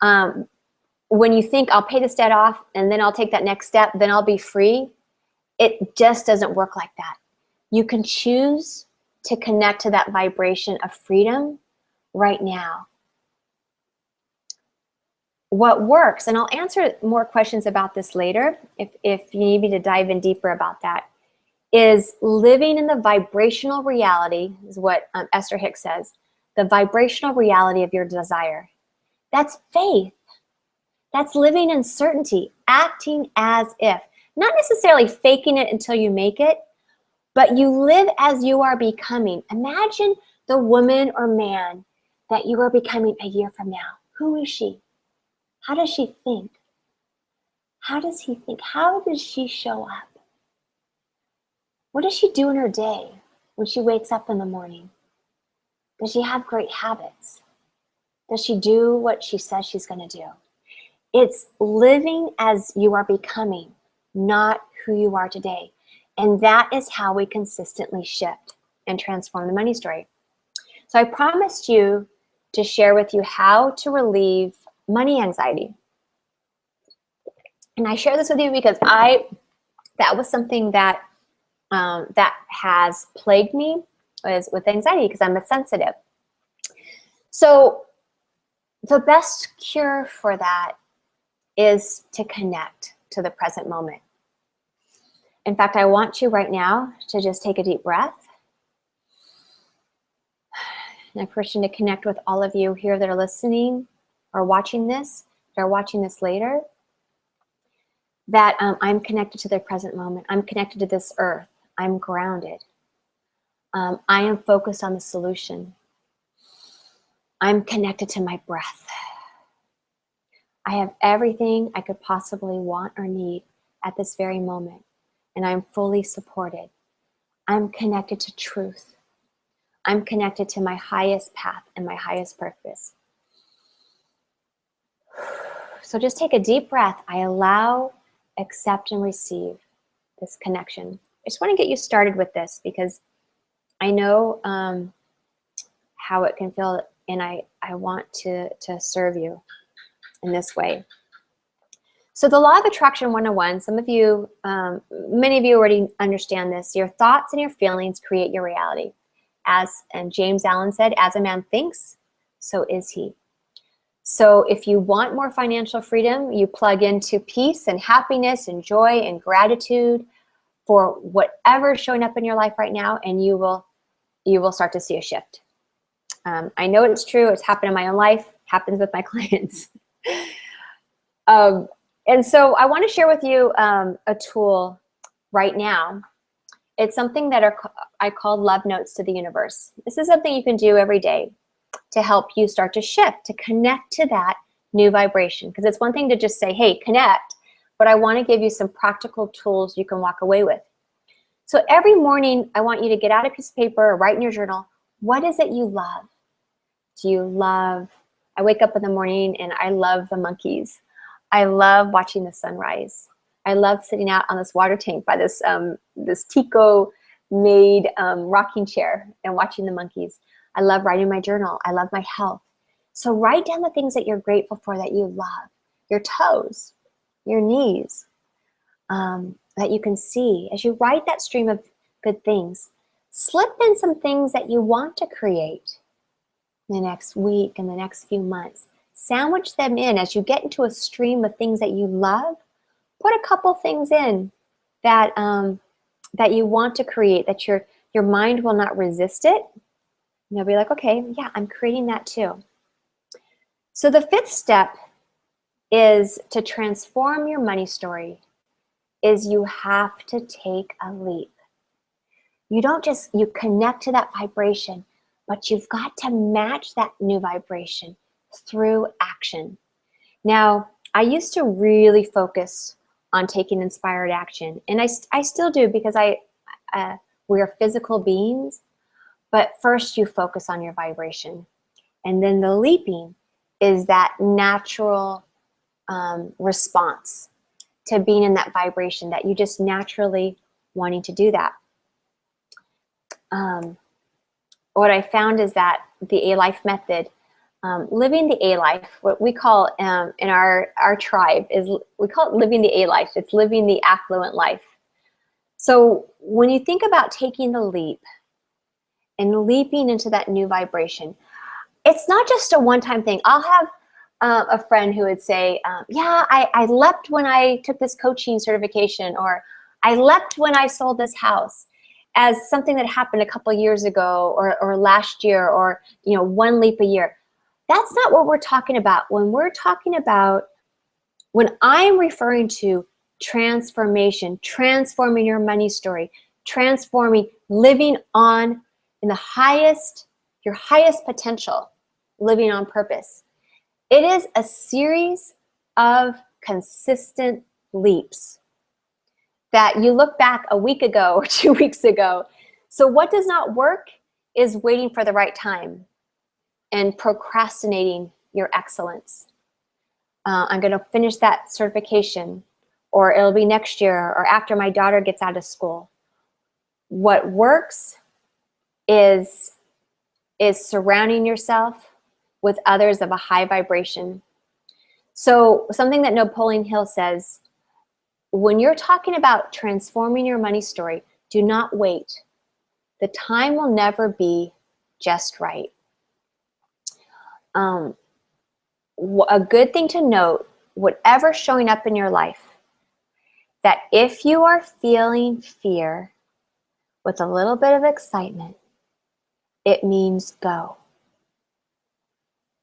When you think I'll pay this debt off and then I'll take that next step, then I'll be free, it just doesn't work like that. You can choose to connect to that vibration of freedom right now. What works, and I'll answer more questions about this later if you need me to dive in deeper about that, is living in the vibrational reality, is what Esther Hicks says, the vibrational reality of your desire. That's faith. That's living in certainty, acting as if. Not necessarily faking it until you make it, but you live as you are becoming. Imagine the woman or man that you are becoming a year from now. Who is she? How does she think? How does he think? How does she show up? What does she do in her day when she wakes up in the morning? Does she have great habits? Does she do what she says she's going to do? It's living as you are becoming, not who you are today. And that is how we consistently shift and transform the money story. So I promised you to share with you how to relieve money anxiety. And I share this with you because that was something that that has plagued me with anxiety, because I'm a sensitive. So the best cure for that is to connect to the present moment. In fact, I want you right now to just take a deep breath. And I first need to connect with all of you here that are listening or watching this, that are watching this later, that I'm connected to the present moment. I'm connected to this earth. I'm grounded. I am focused on the solution. I'm connected to my breath. I have everything I could possibly want or need at this very moment, and I'm fully supported. I'm connected to truth. I'm connected to my highest path and my highest purpose. So just take a deep breath. I allow, accept, and receive this connection. I just want to get you started with this because I know how it can feel, and I want to serve you in this way. So the law of attraction 101, some of you, many of you already understand this. Your thoughts and your feelings create your reality. And James Allen said, as a man thinks, so is he. So if you want more financial freedom, you plug into peace and happiness and joy and gratitude for whatever's showing up in your life right now, and you will start to see a shift. I know it's true. It's happened in my own life. Happens with my clients. And so I want to share with you a tool right now. It's something that I call love notes to the universe. This is something you can do every day to help you start to shift, to connect to that new vibration. Because it's one thing to just say, hey, connect, but I want to give you some practical tools you can walk away with. So every morning, I want you to get out a piece of paper or write in your journal, what is it you love? Do you love, I wake up in the morning and I love the monkeys. I love watching the sunrise. I love sitting out on this water tank by this Tico-made rocking chair and watching the monkeys. I love writing my journal. I love my health. So write down the things that you're grateful for that you love. Your toes, your knees, that you can see. As you write that stream of good things, slip in some things that you want to create in the next week and the next few months. Sandwich them in as you get into a stream of things that you love. Put a couple things in that that you want to create, that your mind will not resist it. And you'll be like, okay, yeah, I'm creating that too. So the fifth step is to transform your money story. Is you have to take a leap. You don't just, you connect to that vibration, but you've got to match that new vibration through action. Now, I used to really focus on taking inspired action, and I still do, because we are physical beings, but first you focus on your vibration. And then the leaping is that natural response to being in that vibration, that you just naturally wanting to do that. What I found is that the A-Life method, living the A-Life, what we call in our tribe is, we call it living the A-Life. It's living the affluent life. So when you think about taking the leap and leaping into that new vibration, it's not just a one-time thing. I'll have a friend who would say, yeah, I leapt when I took this coaching certification, or I leapt when I sold this house, as something that happened a couple years ago, or last year, or one leap a year. That's not what we're talking about. When we're talking about, when I'm referring to transformation, transforming your money story, transforming, living on in the highest, your highest potential, living on purpose. It is a series of consistent leaps that you look back a week ago or 2 weeks ago. So what does not work is waiting for the right time and procrastinating your excellence. I'm going to finish that certification, or it'll be next year, or after my daughter gets out of school. What works is surrounding yourself with others of a high vibration. So something that Napoleon Hill says, when you're talking about transforming your money story, do not wait. The time will never be just right. A good thing to note, whatever's showing up in your life, that if you are feeling fear with a little bit of excitement, it means go.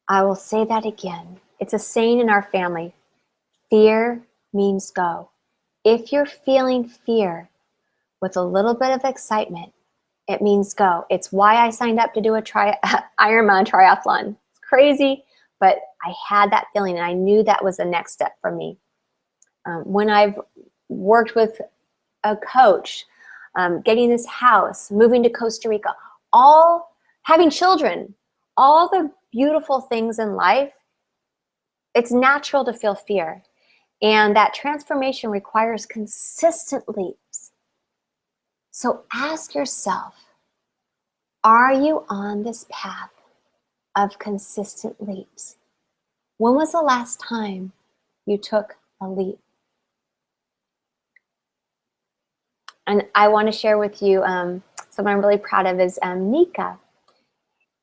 I will say that again. It's a saying in our family. Fear means go. If you're feeling fear with a little bit of excitement, it means go. It's why I signed up to do a Ironman triathlon. It's crazy, but I had that feeling and I knew that was the next step for me. When I've worked with a coach, getting this house, moving to Costa Rica, all having children, all the beautiful things in life, it's natural to feel fear. And that transformation requires consistent leaps. So ask yourself, are you on this path of consistent leaps? When was the last time you took a leap? And I want to share with you someone I'm really proud of is Nika.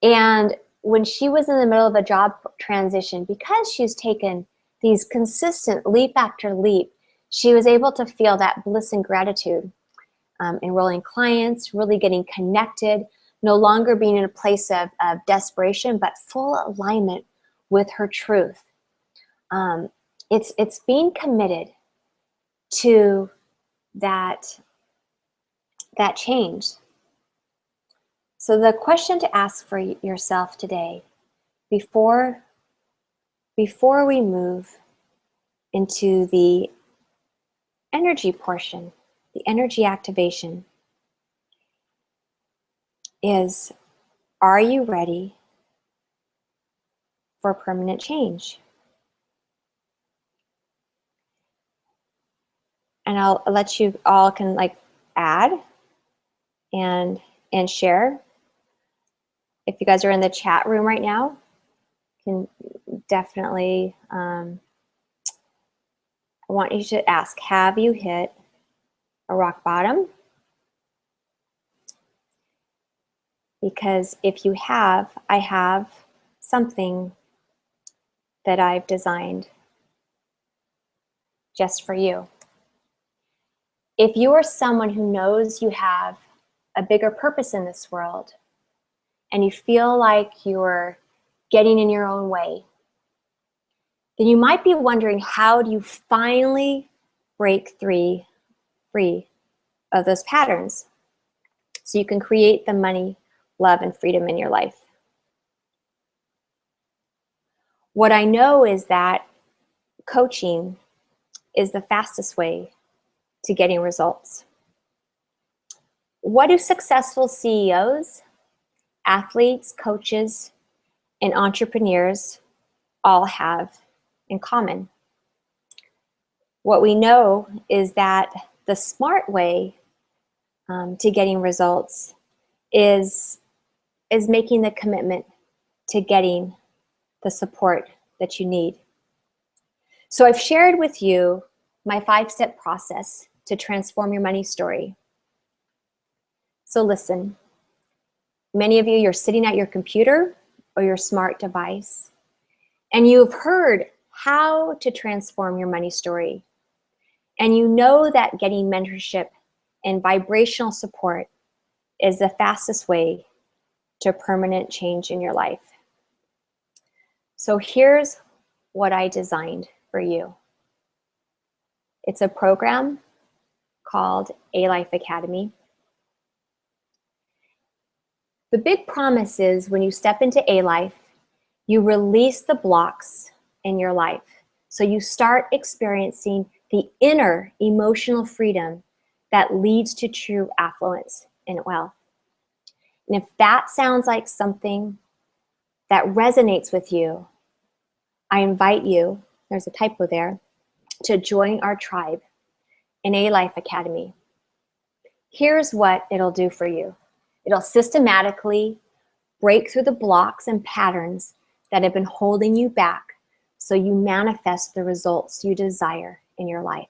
And when she was in the middle of a job transition, because she's taken these consistent leap after leap, she was able to feel that bliss and gratitude, enrolling clients, really getting connected, no longer being in a place of desperation, but full alignment with her truth. It's being committed to that change. So the question to ask for yourself today, before we move into the energy portion, the energy activation, is, are you ready for permanent change? And I'll let you all can add and share. If you guys are in the chat room right now, can definitely, I want you to ask, have you hit a rock bottom? Because if you have, I have something that I've designed just for you. If you are someone who knows you have a bigger purpose in this world, and you feel like you're getting in your own way, then you might be wondering, how do you finally break free of those patterns so you can create the money, love, and freedom in your life? What I know is that coaching is the fastest way to getting results. What do successful CEOs, athletes, coaches, and entrepreneurs all have in common? What we know is that the smart way to getting results is making the commitment to getting the support that you need. So I've shared with you my 5-step process to transform your money story. So listen, many of you, you're sitting at your computer or your smart device, and you've heard how to transform your money story. And you know that getting mentorship and vibrational support is the fastest way to permanent change in your life. So here's what I designed for you. It's a program called A Life Academy. The big promise is when you step into A Life, you release the blocks in your life. So you start experiencing the inner emotional freedom that leads to true affluence and wealth. And if that sounds like something that resonates with you, I invite you, there's a typo there, to join our tribe in A Life Academy. Here's what it'll do for you. It'll systematically break through the blocks and patterns that have been holding you back so you manifest the results you desire in your life.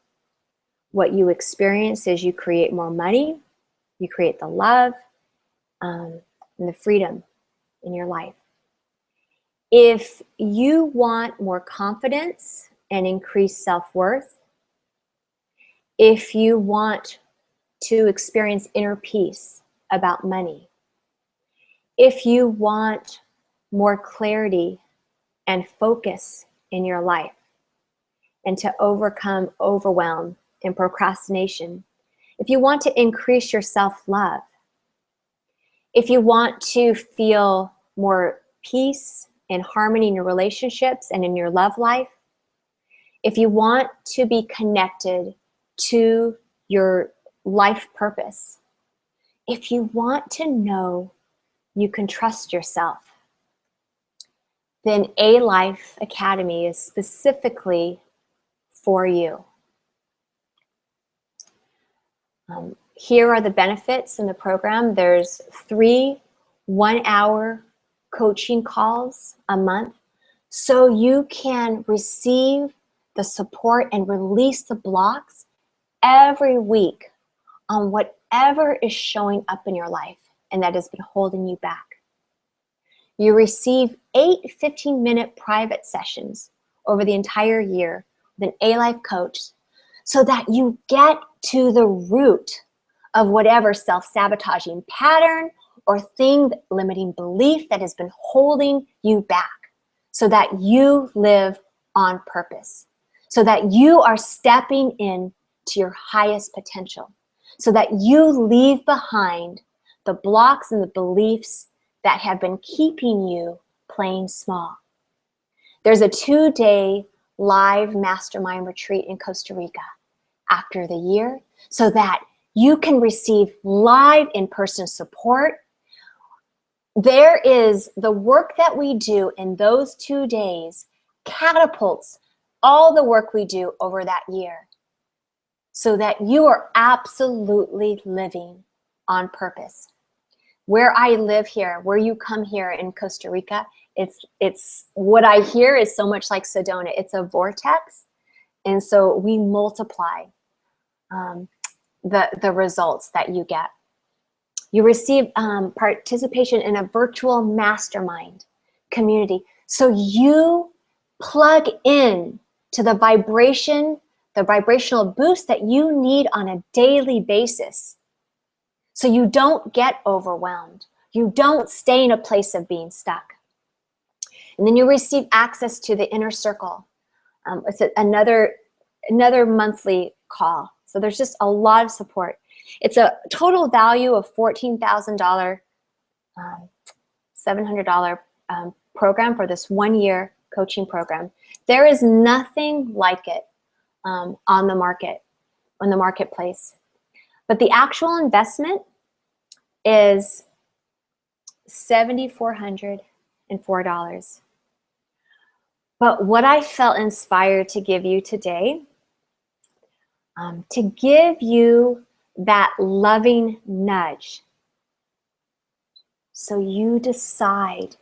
What you experience is you create more money, you create the love, and the freedom in your life. If you want more confidence and increased self-worth, if you want to experience inner peace about money, if you want more clarity and focus in your life, and to overcome overwhelm and procrastination, if you want to increase your self-love, if you want to feel more peace and harmony in your relationships and in your love life, if you want to be connected to your life purpose, if you want to know you can trust yourself, then A Life Academy is specifically for you. Here are the benefits in the program. There's 3 one-hour coaching calls a month, so you can receive the support and release the blocks every week on whatever is showing up in your life and that has been holding you back. You receive 8 15-minute private sessions over the entire year with an A-Life coach so that you get to the root of whatever self-sabotaging pattern or thing, limiting belief that has been holding you back, so that you live on purpose, so that you are stepping in to your highest potential, so that you leave behind the blocks and the beliefs that have been keeping you playing small. There's a 2-day live mastermind retreat in Costa Rica after the year so that you can receive live in-person support. There is the work that we do in those 2 days catapults all the work we do over that year so that you are absolutely living on purpose. Where I live here, where you come here in Costa Rica, it's what I hear is so much like Sedona. It's a vortex, and so we multiply the results that you get. You receive participation in a virtual mastermind community, so you plug in to the vibrational boost that you need on a daily basis. So you don't get overwhelmed. You don't stay in a place of being stuck. And then you receive access to the inner circle. It's another monthly call. So there's just a lot of support. It's a total value of $14,000, $700 program for this 1-year coaching program. There is nothing like it on the marketplace. But the actual investment is $7,404. But what I felt inspired to give you today, to give you that loving nudge so you decide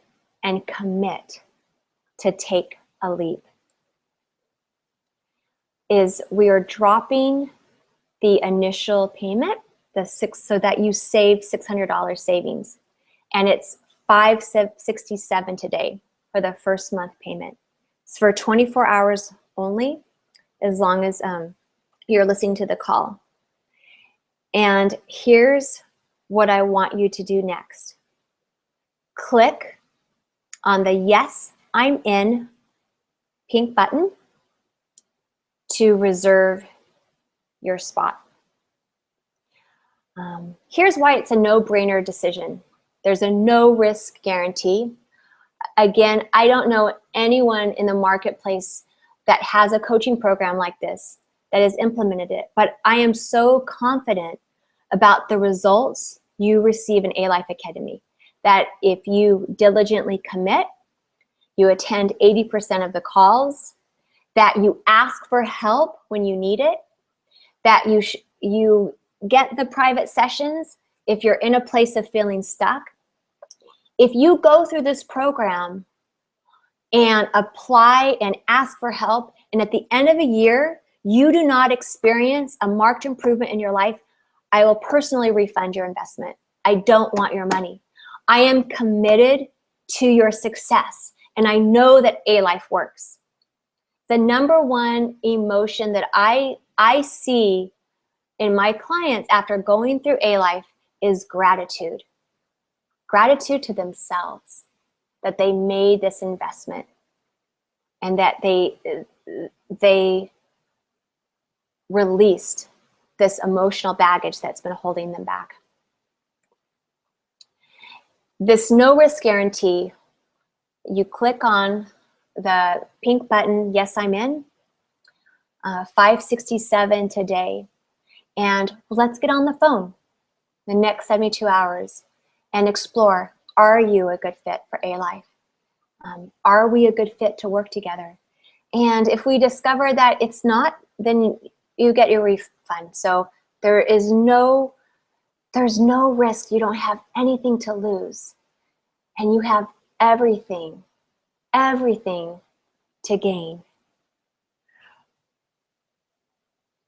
and commit to take a leap, is we are dropping the initial payment, so that you save $600 savings. And it's $567 today for the first month payment. It's for 24 hours only, as long as you're listening to the call. And here's what I want you to do next. Click on the Yes, I'm In pink button to reserve your spot. Here's why it's a no-brainer decision. There's a no-risk guarantee. Again, I don't know anyone in the marketplace that has a coaching program like this that has implemented it, but I am so confident about the results you receive in A Life Academy, that if you diligently commit, you attend 80% of the calls, that you ask for help when you need it, that you get the private sessions if you're in a place of feeling stuck. If you go through this program and apply and ask for help, and at the end of a year, you do not experience a marked improvement in your life, I will personally refund your investment. I don't want your money. I am committed to your success, and I know that A-Life works. The number one emotion that I see in my clients after going through A-Life is gratitude. Gratitude to themselves that they made this investment and that they released this emotional baggage that's been holding them back. This no risk guarantee, you click on the pink button, yes, I'm in, 567 today, and let's get on the phone the next 72 hours and explore, are you a good fit for A-Life? Are we a good fit to work together? And if we discover that it's not, then you get your refund. So there's no risk. You don't have anything to lose. And you have everything to gain.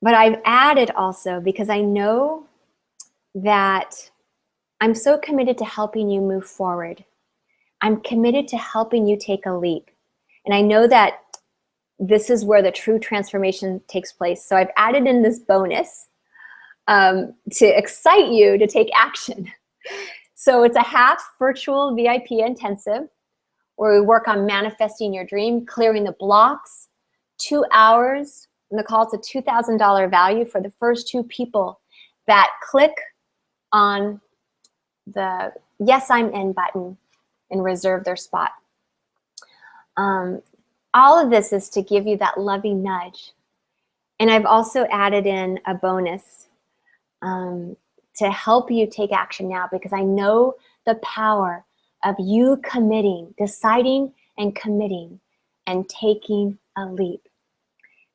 But I've added also, because I know that I'm so committed to helping you move forward. I'm committed to helping you take a leap. And I know that this is where the true transformation takes place. So I've added in this bonus to excite you to take action. So it's a half virtual VIP intensive where we work on manifesting your dream, clearing the blocks, 2 hours, and the call to $2,000 value for the first 2 people that click on the yes, I'm in button and reserve their spot. All of this is to give you that loving nudge. And I've also added in a bonus to help you take action now, because I know the power of you committing, deciding and committing and taking a leap.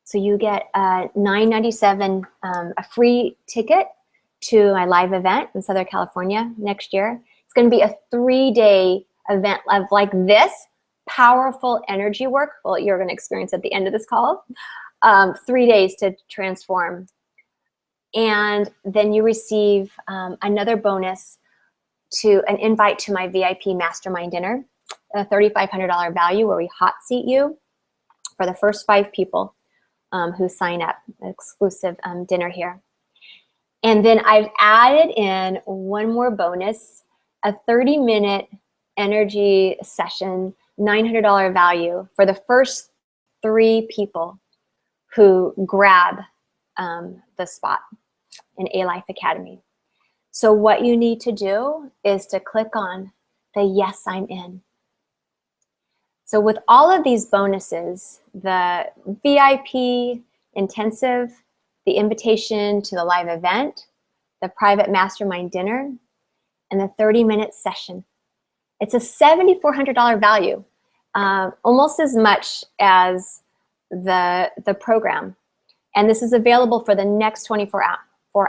So you get $9.97, a free ticket to my live event in Southern California next year. It's going to be a 3-day event of like this powerful energy work. Well, you're going to experience at the end of this call. 3 days to transform. And then you receive another bonus to an invite to my VIP mastermind dinner, a $3,500 value where we hot seat you for the first 5 people who sign up, an exclusive dinner here. And then I've added in one more bonus, a 30-minute energy session, $900 value for the first 3 people who grab the spot in A-Life Academy. So what you need to do is to click on the yes, I'm in. So with all of these bonuses, the VIP intensive, the invitation to the live event, the private mastermind dinner, and the 30-minute session, it's a $7,400 value, almost as much as the program. And this is available for the next 24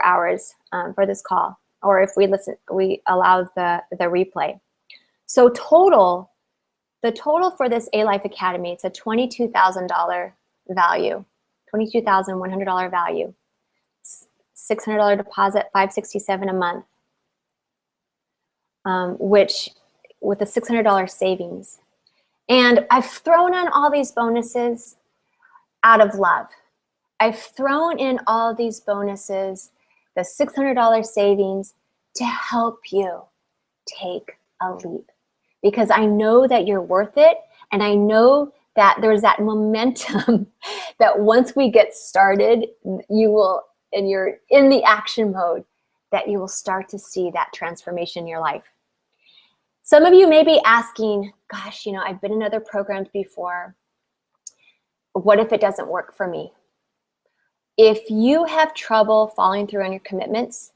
hours for this call, or if we allow the replay. So the total for this A-Life Academy, it's a $22,000 value, $22,100 value, $600 deposit, $567 a month, which with a $600 savings. And I've thrown in all these bonuses out of love. I've thrown in all these bonuses, the $600 savings, to help you take a leap. Because I know that you're worth it, and I know that there's that momentum that once we get started, you will, and you're in the action mode, that you will start to see that transformation in your life. Some of you may be asking, gosh, I've been in other programs before. What if it doesn't work for me? If you have trouble following through on your commitments,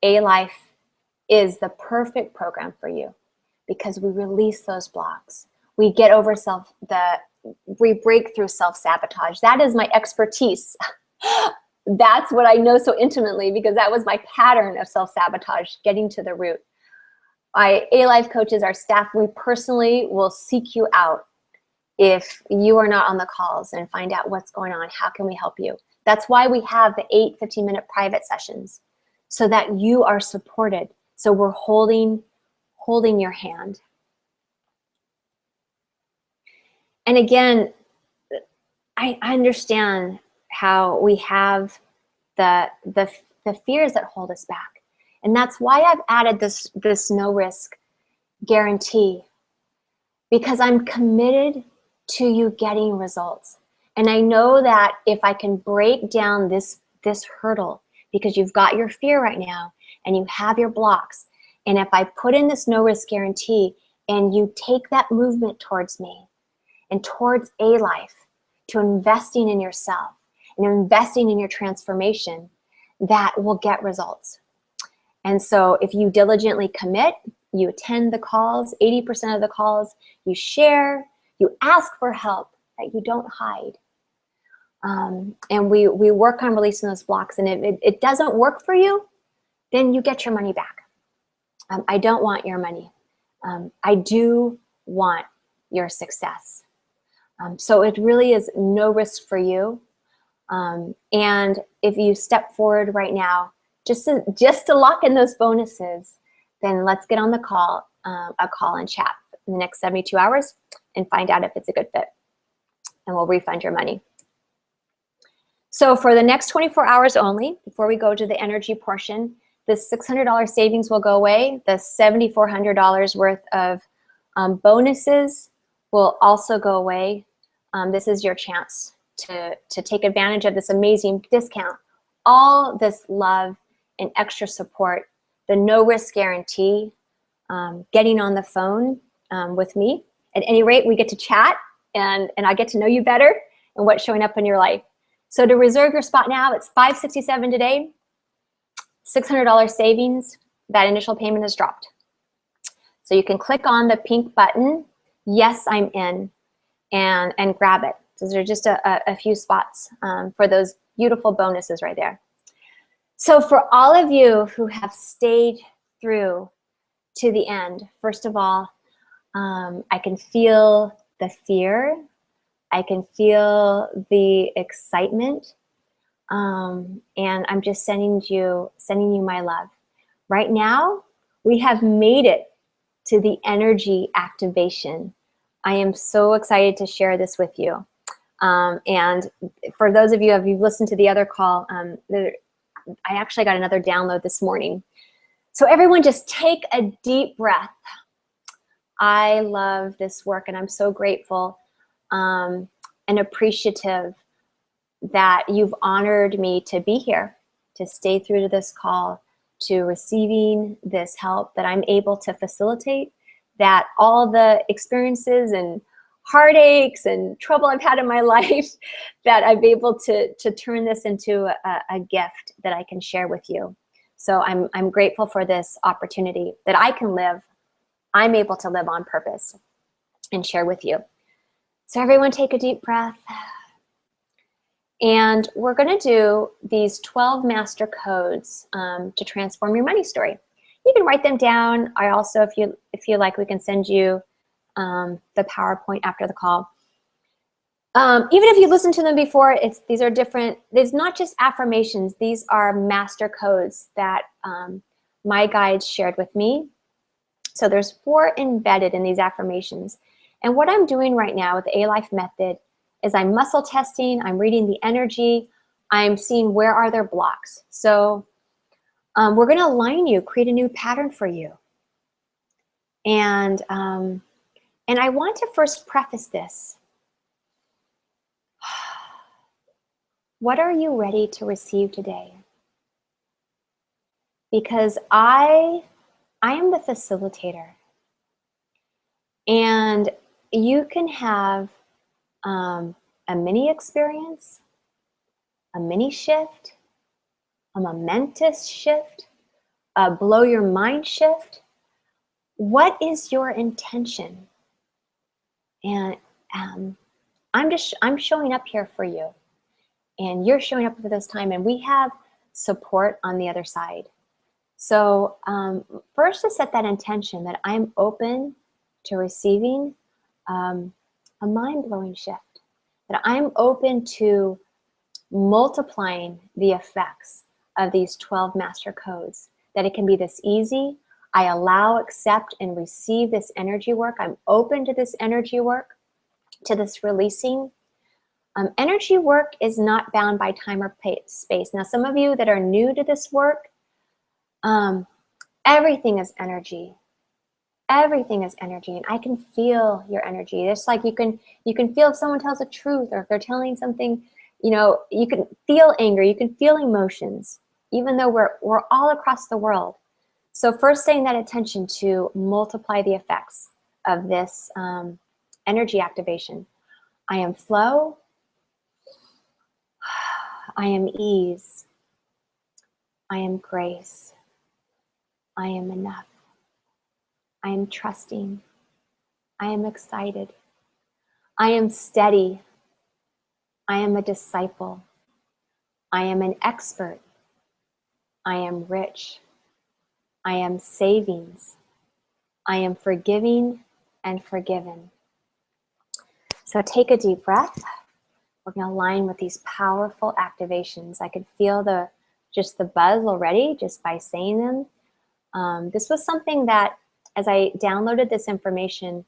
A-Life is the perfect program for you, because we release those blocks. we get over we break through self-sabotage. That is my expertise. That's what I know so intimately, because that was my pattern of self-sabotage, getting to the root. A-Life coaches, our staff, we personally will seek you out if you are not on the calls and find out what's going on. How can we help you? That's why we have the 8 15-minute private sessions, so that you are supported. So we're holding your hand. And again, I understand how we have the fears that hold us back. And that's why I've added this no risk guarantee, because I'm committed to you getting results. And I know that if I can break down this hurdle, because you've got your fear right now and you have your blocks, and if I put in this no risk guarantee and you take that movement towards me and towards A-Life, to investing in yourself and investing in your transformation, that will get results. And so if you diligently commit, you attend the calls, 80% of the calls, you share, you ask for help, right? You don't hide. And we work on releasing those blocks. And if it doesn't work for you, then you get your money back. I don't want your money. I do want your success. So it really is no risk for you. And if you step forward right now, just to lock in those bonuses, then let's get on the call, a call and chat in the next 72 hours and find out if it's a good fit. And we'll refund your money. So for the next 24 hours only, before we go to the energy portion, the $600 savings will go away. The $7,400 worth of bonuses will also go away. This is your chance to take advantage of this amazing discount, all this love and extra support, the no risk guarantee, getting on the phone with me. At any rate, we get to chat and I get to know you better and what's showing up in your life. So to reserve your spot now, it's $567 today, $600 savings. That initial payment has dropped. So you can click on the pink button, yes, I'm in, and grab it. So there are just a few spots for those beautiful bonuses right there. So for all of you who have stayed through to the end, first of all, I can feel the fear. I can feel the excitement. And I'm just sending you my love. Right now, we have made it to the energy activation. I am so excited to share this with you. And for those of you, if you've listened to the other call, I actually got another download this morning. So everyone just take a deep breath. I love this work and I'm so grateful and appreciative that you've honored me to be here, to stay through to this call, to receiving this help that I'm able to facilitate, that all the experiences and heartaches and trouble I've had in my life, that I'm able to turn this into a gift that I can share with you. So I'm grateful for this opportunity that I'm able to live on purpose and share with you. So everyone take a deep breath. And we're going to do these 12 master codes to transform your money story. You can write them down. I also, if you like, we can send you the PowerPoint after the call. Even if you listened to them before, these are different. There's not just affirmations. These are master codes that my guides shared with me. So there's 4 embedded in these affirmations. And what I'm doing right now with the A-Life method is I'm muscle testing, I'm reading the energy, I'm seeing where are there blocks. So we're gonna align you, create a new pattern for you. And I want to first preface this. What are you ready to receive today? Because I am the facilitator. And you can have a mini experience, a mini shift, a momentous shift, a blow your mind shift. What is your intention? And I'm showing up here for you, and you're showing up for this time, and we have support on the other side. So first, to set that intention that I'm open to receiving a mind-blowing shift, that I'm open to multiplying the effects of these 12 master codes, that it can be this easy. I allow, accept, and receive this energy work. I'm open to this energy work, to this releasing. Energy work is not bound by time or space. Now, some of you that are new to this work, everything is energy. Everything is energy, and I can feel your energy. It's like you can feel if someone tells the truth, or if they're telling something. You know, you can feel anger. You can feel emotions, even though we're all across the world. So first, setting that attention to multiply the effects of this energy activation. I am flow. I am ease. I am grace. I am enough. I am trusting. I am excited. I am steady. I am a disciple. I am an expert. I am rich. I am savings. I am forgiving and forgiven. So take a deep breath. We're going to align with these powerful activations. I could feel just the buzz already just by saying them. This was something that, as I downloaded this information,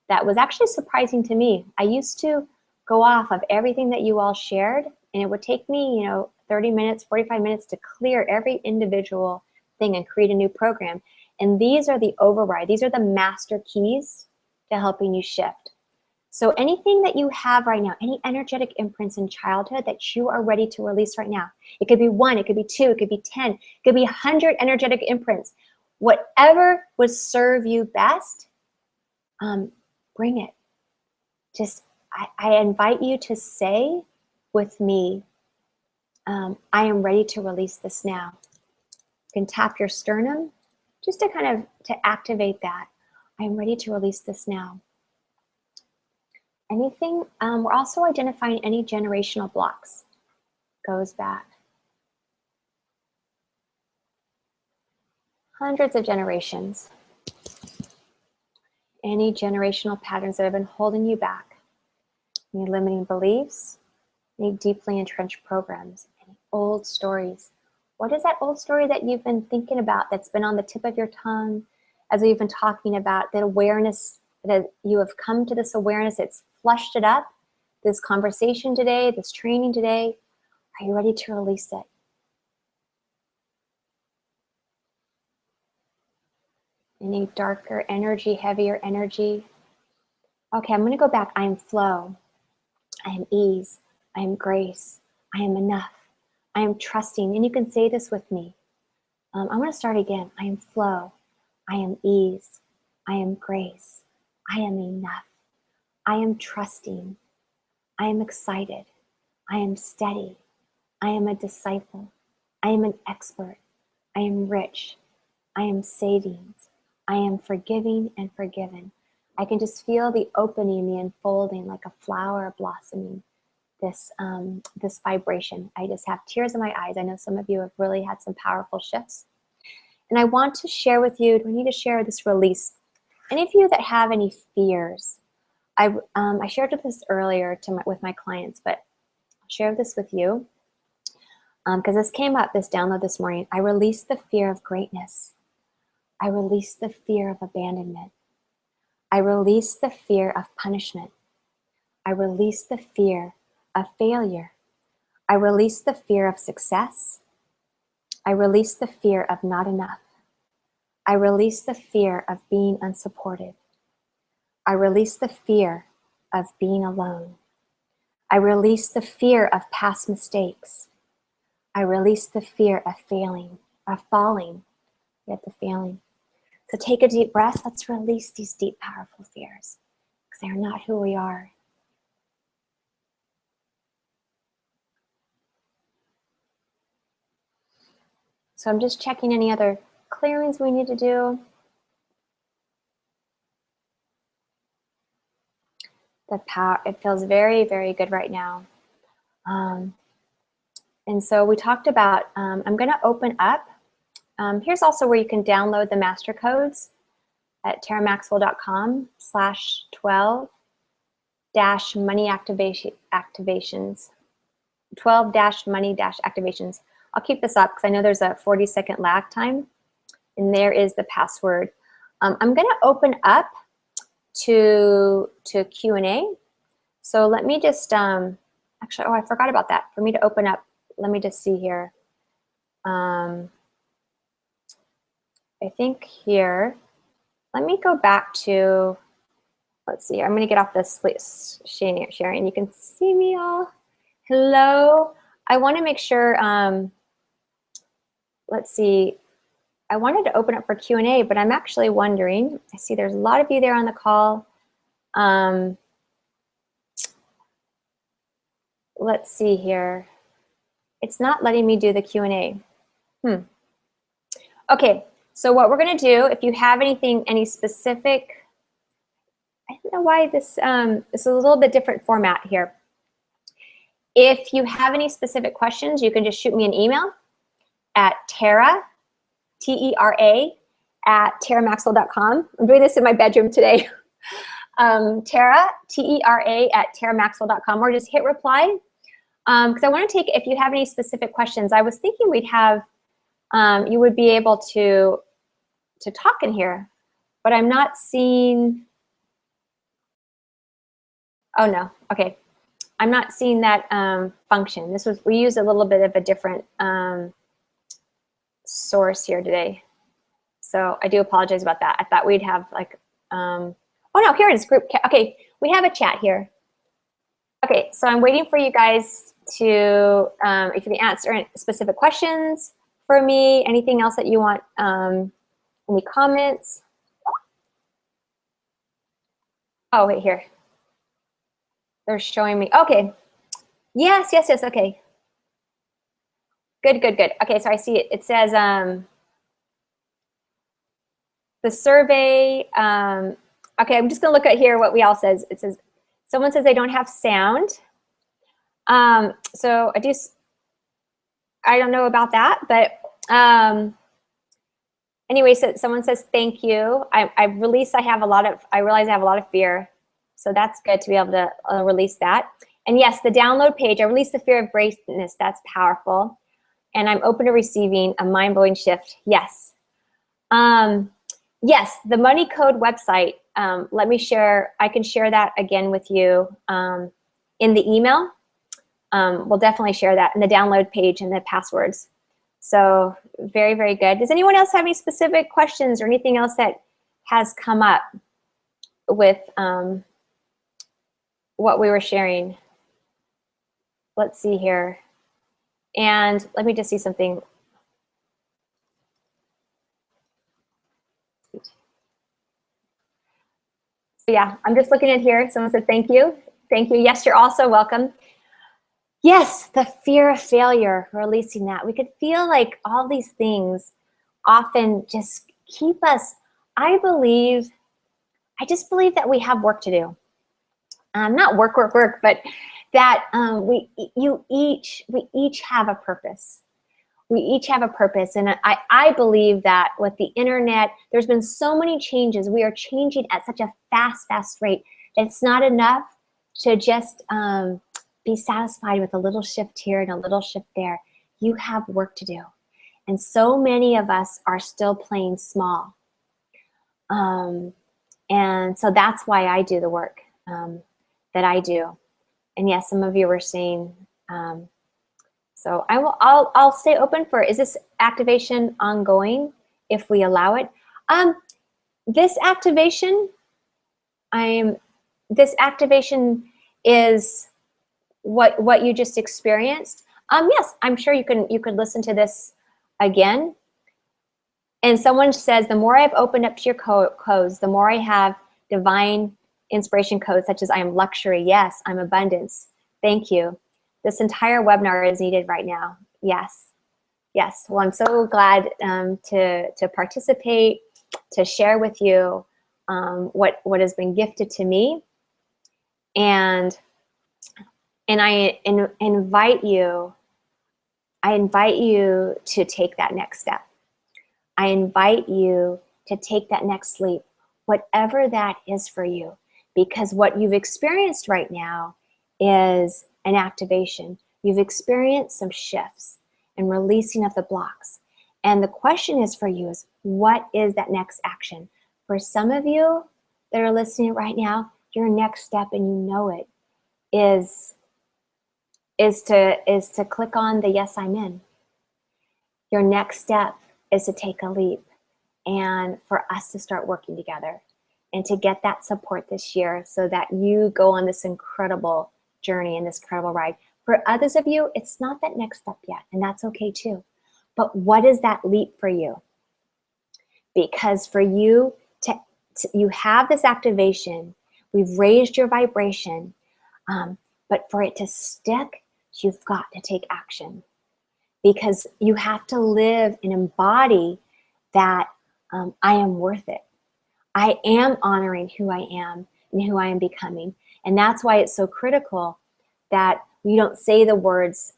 that was actually surprising to me. I used to go off of everything that you all shared, and it would take me, 30 minutes, 45 minutes to clear every individual thing and create a new program. And these are the override. These are the master keys to helping you shift. So anything that you have right now, any energetic imprints in childhood that you are ready to release right now, it could be 1, it could be 2, it could be 10, it could be 100 energetic imprints. Whatever would serve you best, bring it. I invite you to say with me, I am ready to release this now. You can tap your sternum just to to activate that. I am ready to release this now. Anything, we're also identifying any generational blocks. Goes back hundreds of generations. Any generational patterns that have been holding you back. Any limiting beliefs, any deeply entrenched programs, any old stories. What is that old story that you've been thinking about that's been on the tip of your tongue as we've been talking about, that awareness, that you have come to this awareness, it's flushed it up, this conversation today, this training today. Are you ready to release it? Any darker energy, heavier energy? Okay, I'm going to go back. I am flow. I am ease. I am grace. I am enough. I am trusting. And you can say this with me. I'm going to start again. I am flow. I am ease. I am grace. I am enough. I am trusting. I am excited. I am steady. I am a disciple. I am an expert. I am rich. I am savings. I am forgiving and forgiven. I can just feel the opening, the unfolding, like a flower blossoming, this vibration. I just have tears in my eyes. I know some of you have really had some powerful shifts. And I want to share with you, do I need to share this release? Any of you that have any fears, I shared this earlier with my clients, but I'll share this with you because this came up, this download this morning. I released the fear of greatness. I released the fear of abandonment. I release the fear of punishment. I release the fear of failure. I release the fear of success. I release the fear of not enough. I release the fear of being unsupported. I release the fear of being alone. I release the fear of past mistakes. I release the fear of failing, of falling, yet the failing. So take a deep breath. Let's release these deep, powerful fears because they are not who we are. So I'm just checking any other clearings we need to do. the power. It feels very, very good right now. And so we talked about, I'm going to open up. Here's also where you can download the master codes at teramaxwell.com/12-money activations. 12-money activations. I'll keep this up because I know there's a 40-second lag time. And there is the password. I'm going to open up to Q&A. So let me just, actually, oh, I forgot about that. For me to open up, let me just see here. I think here, let me go back to, let's see, I'm going to get off this sharing. You can see me all. Hello. I want to make sure, let's see, I wanted to open up for Q&A, but I'm actually wondering, I see there's a lot of you there on the call. Let's see here. It's not letting me do the Q&A. Okay, so what we're going to do, if you have anything, any specific, I don't know why this, this is a little bit different format here. If you have any specific questions, you can just shoot me an email at Tera, T-E-R-A, at teramaxwell.com. I'm doing this in my bedroom today. Tera, T-E-R-A, at teramaxwell.com, or just hit reply. Because I want to take, if you have any specific questions, I was thinking we'd have, you would be able to talk in here, but I'm not seeing, oh no, okay. I'm not seeing that function. This was, we used a little bit of a different source here today. So I do apologize about that. I thought we'd have like, oh no, here it is, group. Okay, we have a chat here. Okay, so I'm waiting for you guys to, if you can answer specific questions for me, anything else that you want, any comments? Oh, wait, here. They're showing me, okay. Yes, yes, yes, okay. Good, good, good. Okay, so I see it. It says the survey, okay, I'm just gonna look at here what we all says. It says, someone says they don't have sound. So I don't know about that, but anyway, so someone says, thank you. I realize I have a lot of fear. So that's good to be able to release that. And yes, the download page, I release the fear of greatness. That's powerful. And I'm open to receiving a mind-blowing shift. Yes. Yes, the Money Code website. Let me share, I can share that again with you in the email. We'll definitely share that in the download page and the passwords. So very, very good. Does anyone else have any specific questions or anything else that has come up with what we were sharing? Let's see here. And let me just see something. So yeah, I'm just looking at here. Someone said, thank you. Thank you. Yes, you're also welcome. Yes, the fear of failure, releasing that. We could feel like all these things often just keep us, I just believe that we have work to do. Not work, but that we each have a purpose. We each have a purpose. And I believe that with the internet, there's been so many changes. We are changing at such a fast rate. It's not enough to just be satisfied with a little shift here and a little shift there. You have work to do. And so many of us are still playing small. And so that's why I do the work that I do. And yes, some of you were saying, so I'll stay open for, is this activation ongoing if we allow it? This activation is what you just experienced. Yes, I'm sure you could listen to this again. And someone says, the more I've opened up to your codes, the more I have divine inspiration codes, such as I am luxury. Yes, I'm abundance. Thank you. This entire webinar is needed right now. Yes. Yes. Well, I'm so glad to participate, to share with you what has been gifted to me. And I invite you to take that next step. I invite you to take that next leap, whatever that is for you, because what you've experienced right now is an activation. You've experienced some shifts and releasing of the blocks. And the question is for you is, what is that next action? For some of you that are listening right now, your next step, and you know it, is to click on the yes, I'm in. Your next step is to take a leap and for us to start working together and to get that support this year so that you go on this incredible journey and this incredible ride. For others of you, it's not that next step yet, and that's okay too. But what is that leap for you? Because for you you have this activation, we've raised your vibration, but for it to stick, you've got to take action. Because you have to live and embody that I am worth it. I am honoring who I am and who I am becoming. And that's why it's so critical that you don't say the words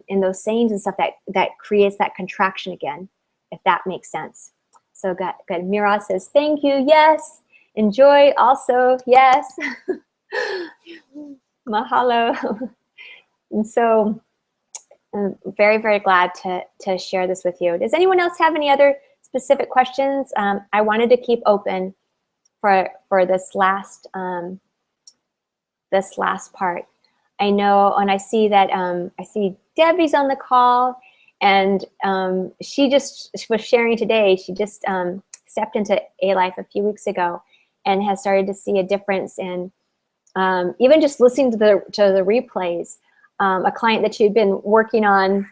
in those sayings and stuff that creates that contraction again, if that makes sense. So good. Mira says, thank you. Yes. Enjoy also. Yes. Mahalo. And so I'm very, very glad to share this with you. Does anyone else have any other specific questions? I wanted to keep open for this last part. I know, and I see that I see Debbie's on the call, and she was sharing today. She just stepped into A-Life a few weeks ago and has started to see a difference in even just listening to the replays. A client that she'd been working on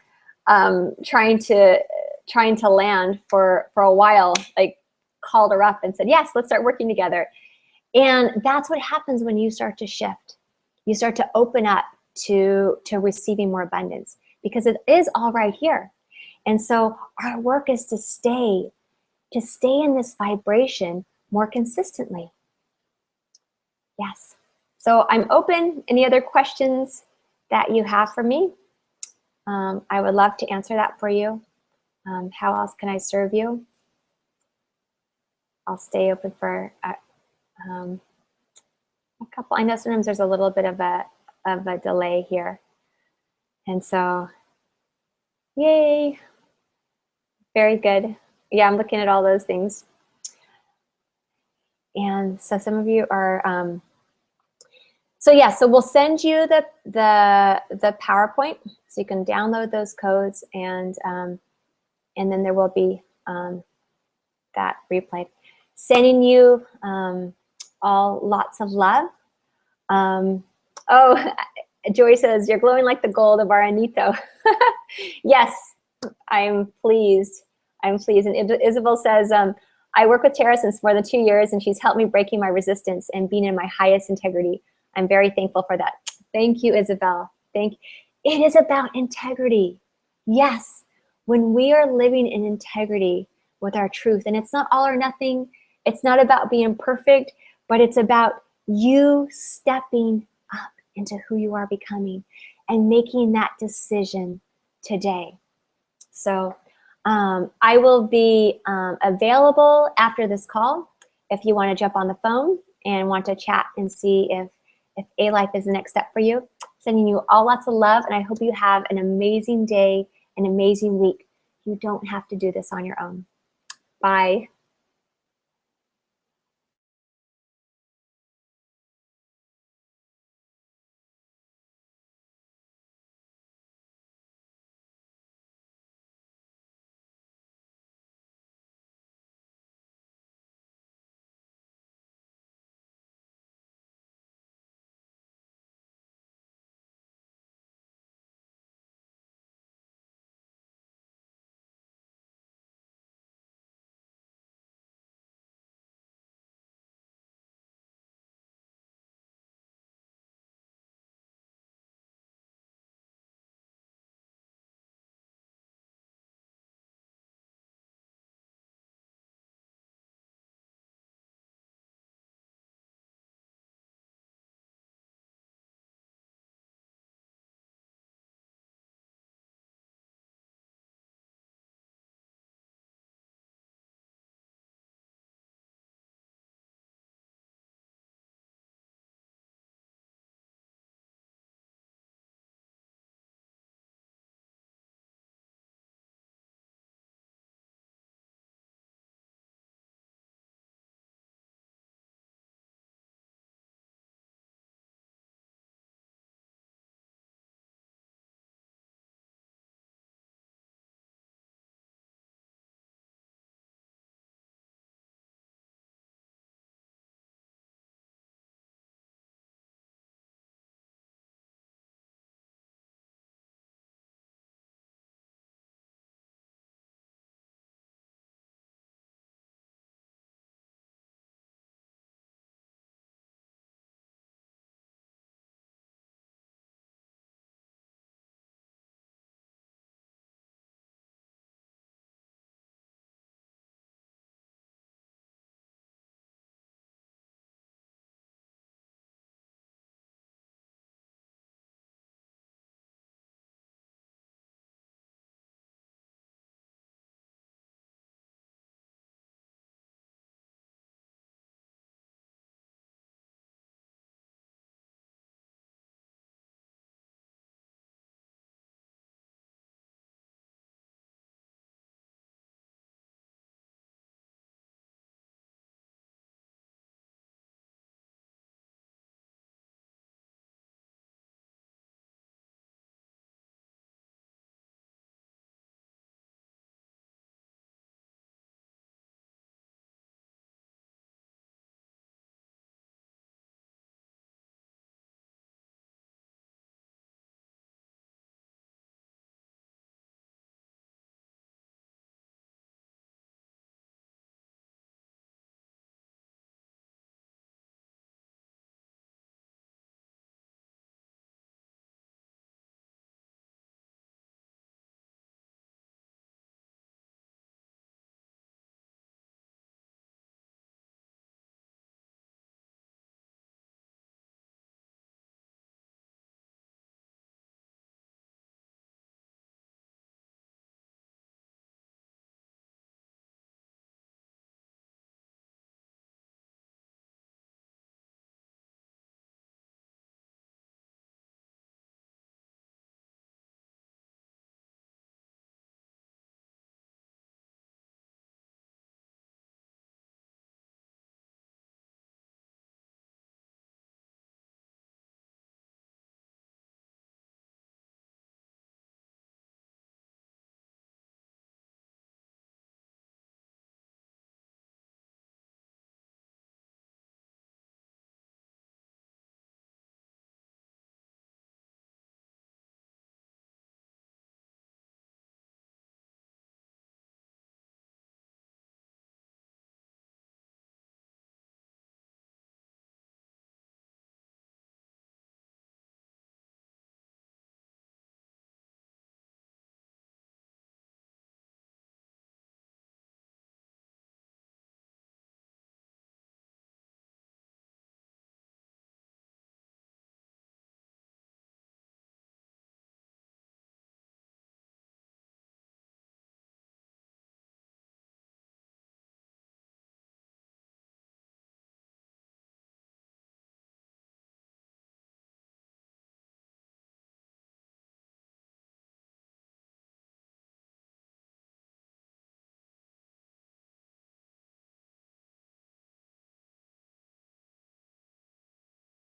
trying to land for a while, like called her up and said, yes, let's start working together. And that's what happens when you start to shift. You start to open up to receiving more abundance, because it is all right here. And so our work is to stay in this vibration more consistently. Yes. So I'm open. Any other questions that you have for me? I would love to answer that for you. How else can I serve you? I'll stay open for a couple. I know sometimes there's a little bit of a delay here. And so, yay. Very good. Yeah, I'm looking at all those things. And so some of you are, so we'll send you the PowerPoint so you can download those codes, and then there will be that replay. Sending you all lots of love. Oh, Joy says, you're glowing like the gold of our Anito. Yes, I'm pleased. I'm pleased. And Isabel says, I work with Tera since more than 2 years, and she's helped me breaking my resistance and being in my highest integrity. I'm very thankful for that. Thank you, Isabel. It is about integrity. Yes, when we are living in integrity with our truth, and it's not all or nothing. It's not about being perfect, but it's about you stepping up into who you are becoming and making that decision today. So I will be available after this call if you want to jump on the phone and want to chat and see if A-Life is the next step for you. Sending you all lots of love, and I hope you have an amazing day, an amazing week. You don't have to do this on your own. Bye.